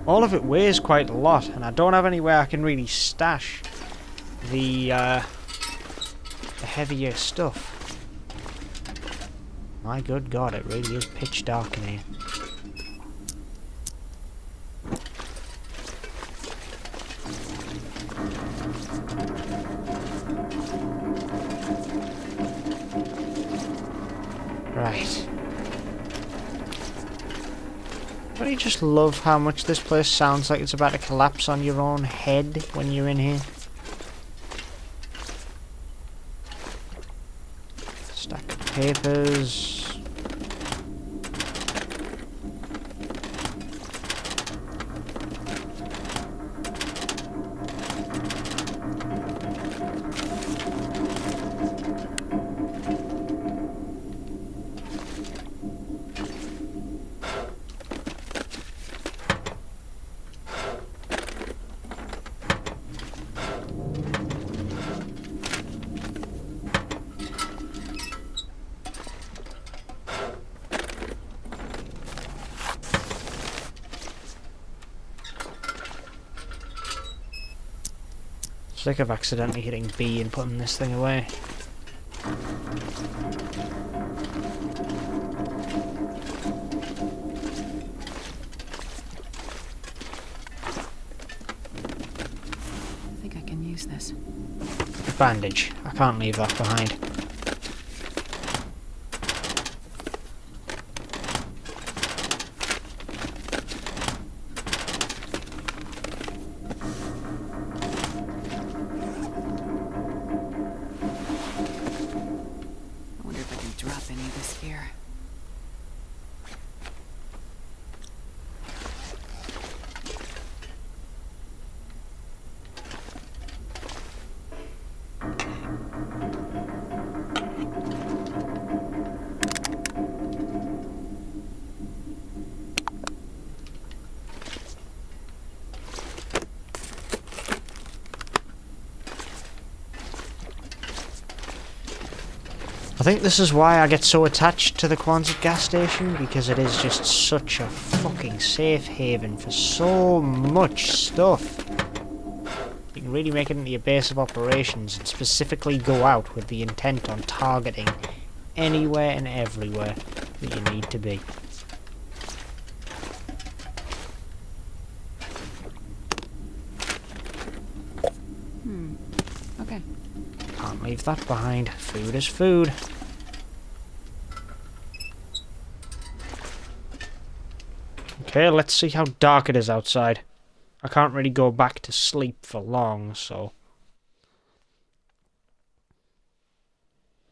All of it weighs quite a lot, and I don't have anywhere I can really stash the heavier stuff. My good God, it really is pitch dark in here. Right. Don't you just love how much this place sounds like it's about to collapse on your own head when you're in here? Stack of papers. Sick of accidentally hitting B and putting this thing away. I think I can use this. Bandage. I can't leave that behind. I wonder if I can drop any of this here. I think this is why I get so attached to the Quanset gas station, because it is just such a fucking safe haven for so much stuff. You can really make it into your base of operations and specifically go out with the intent on targeting anywhere and everywhere that you need to be. Okay. Can't leave that behind. Food is food. Okay, let's see how dark it is outside. I can't really go back to sleep for long, so...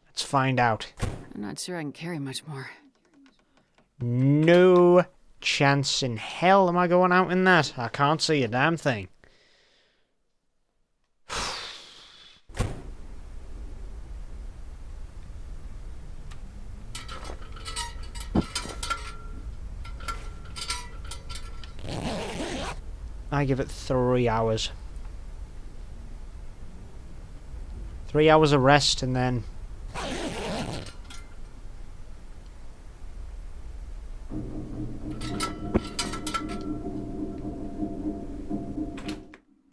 let's find out. I'm not sure I can carry much more. No chance in hell am I going out in that. I can't see a damn thing. I give it 3 hours. 3 hours of rest and then...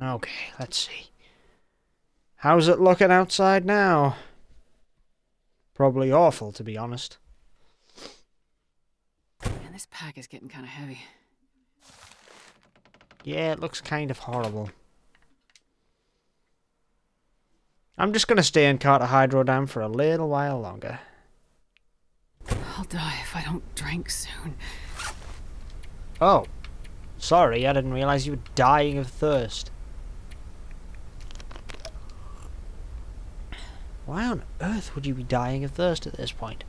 okay, let's see. How's it looking outside now? Probably awful, to be honest. Man, this pack is getting kind of heavy. Yeah, it looks kind of horrible. I'm just going to stay in Carter Hydro Dam for a little while longer. I'll die if I don't drink soon. Oh. Sorry, I didn't realize you were dying of thirst. Why on earth would you be dying of thirst at this point?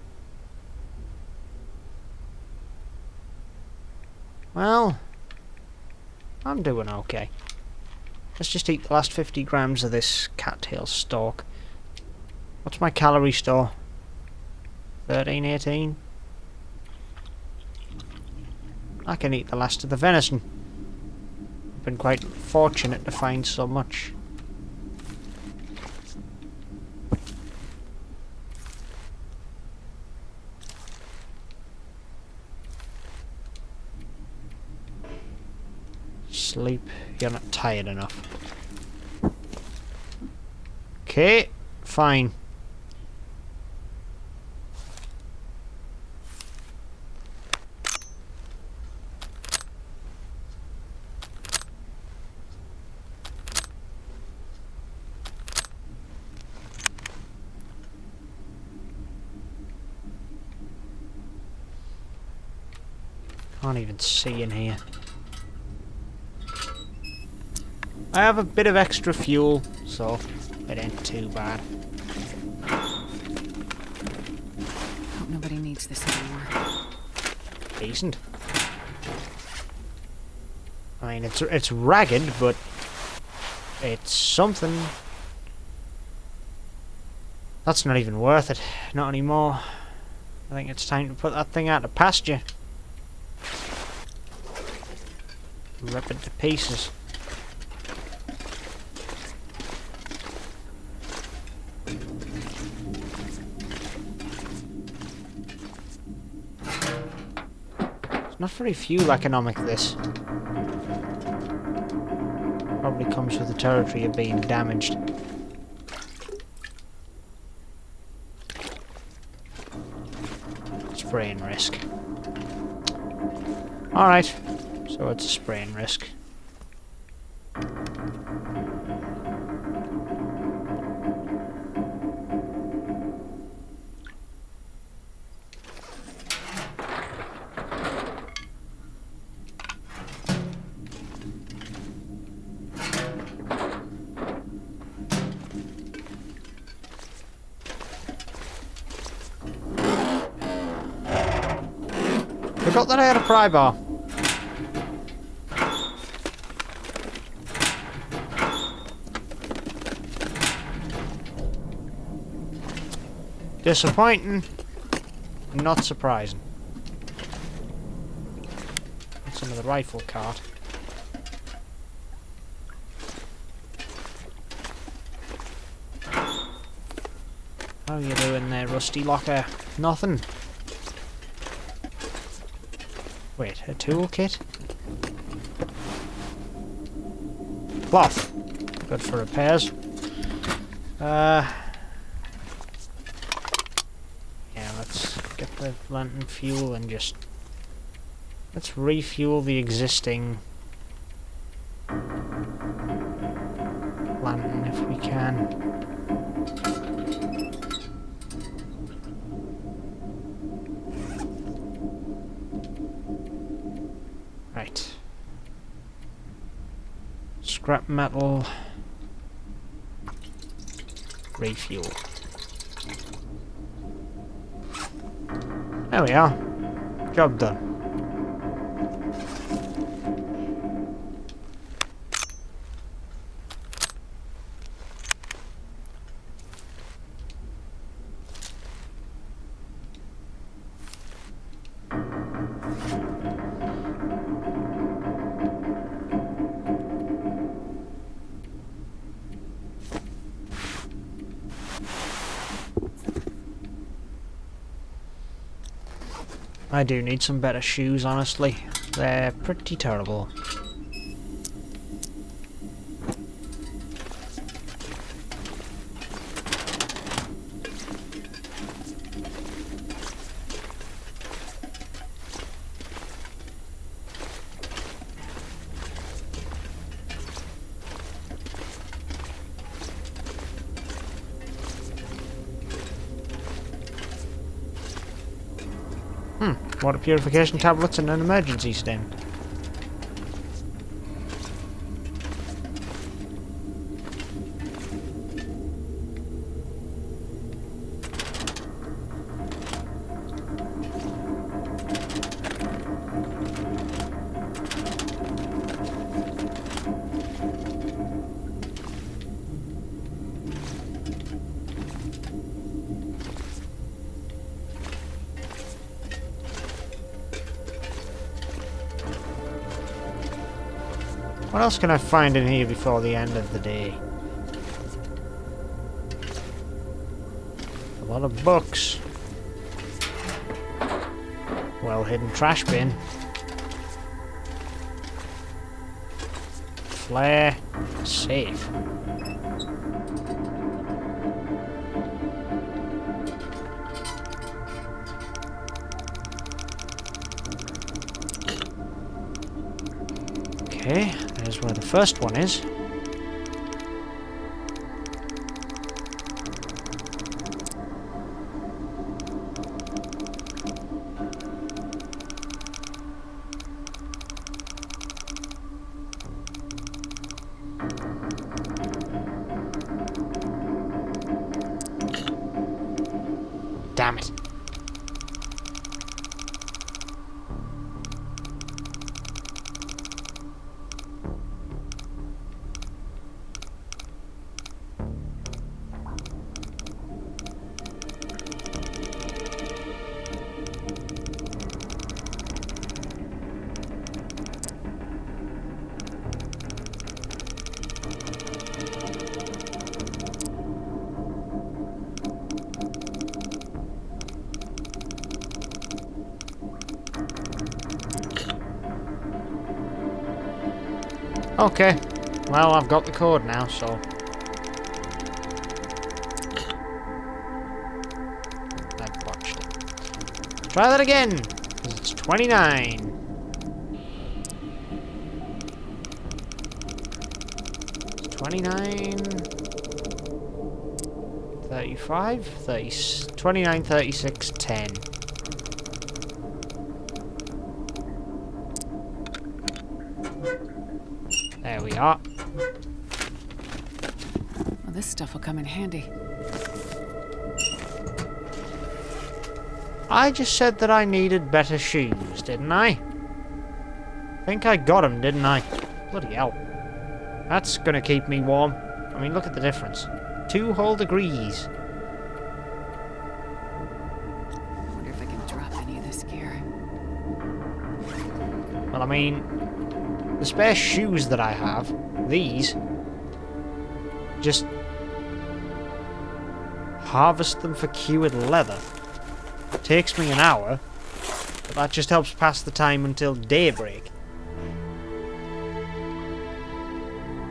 Well, I'm doing okay. Let's just eat the last 50 grams of this cattail stalk. What's my calorie store? 13, 18? I can eat the last of the venison. I've been quite fortunate to find so much. Sleep. You're not tired enough. Okay, fine. Can't even see in here. I have a bit of extra fuel, so it ain't too bad. Hope nobody needs this anymore. Decent. I mean, it's ragged, but it's something. That's not even worth it. Not anymore. I think it's time to put that thing out of pasture. Rip it to pieces. Not very fuel economic, this. Probably comes with the territory of being damaged. Spraying risk. Alright, so it's a spraying risk. Forgot that I had a pry bar. Disappointing. Not surprising. That's some of the rifle cart. How are you doing there, Rusty Locker? Nothing. Wait, a toolkit? Cloth. Good for repairs. Yeah, let's get the lantern fuel and just... let's refuel the existing lantern if we can. Right. Scrap metal. Refuel. There we are. Job done. I do need some better shoes, honestly. They're pretty terrible. Water purification tablets and an emergency stem. What else can I find in here before the end of the day? A lot of books. Well-hidden trash bin. Flare. Safe. Okay, there's where the first one is. Damn it. Okay, well, I've got the code now, so... I've botched it. Try that again, because it's 29. It's 29... 35? 30, 29, 36, 10. There we are. Well, this stuff will come in handy. I just said that I needed better shoes, didn't I? I think I got them, didn't I? Bloody hell. That's gonna keep me warm. I mean, look at the difference. 2 whole degrees. I wonder if I can drop any of this gear. Well, I mean, the spare shoes that I have, these, just harvest them for cured leather. Takes me an hour, but that just helps pass the time until daybreak.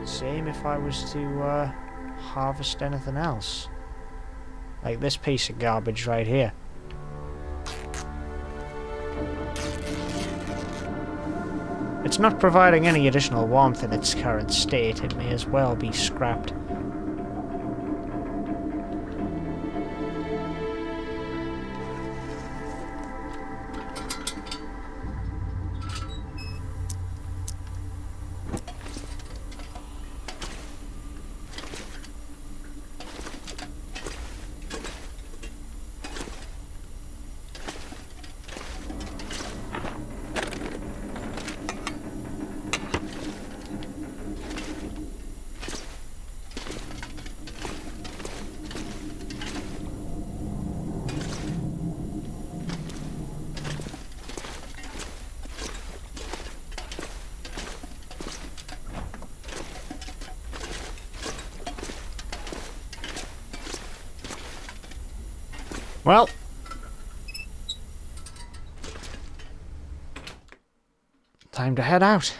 Same if I was to harvest anything else. Like this piece of garbage right here. It's not providing any additional warmth in its current state. It may as well be scrapped. Well, time to head out.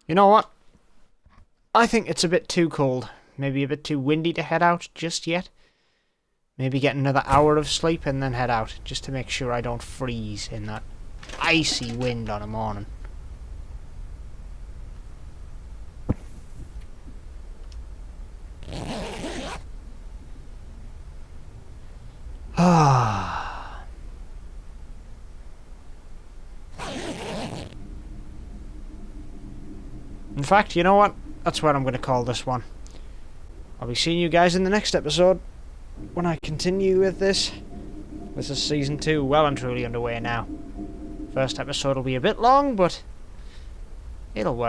You know what? I think it's a bit too cold. Maybe a bit too windy to head out just yet. Maybe get another hour of sleep and then head out, just to make sure I don't freeze in that icy wind on a morning. Ah. In fact, you know what? That's what I'm going to call this one. I'll be seeing you guys in the next episode when I continue with this. This is season 2, well and truly underway now. First episode will be a bit long, but it'll work.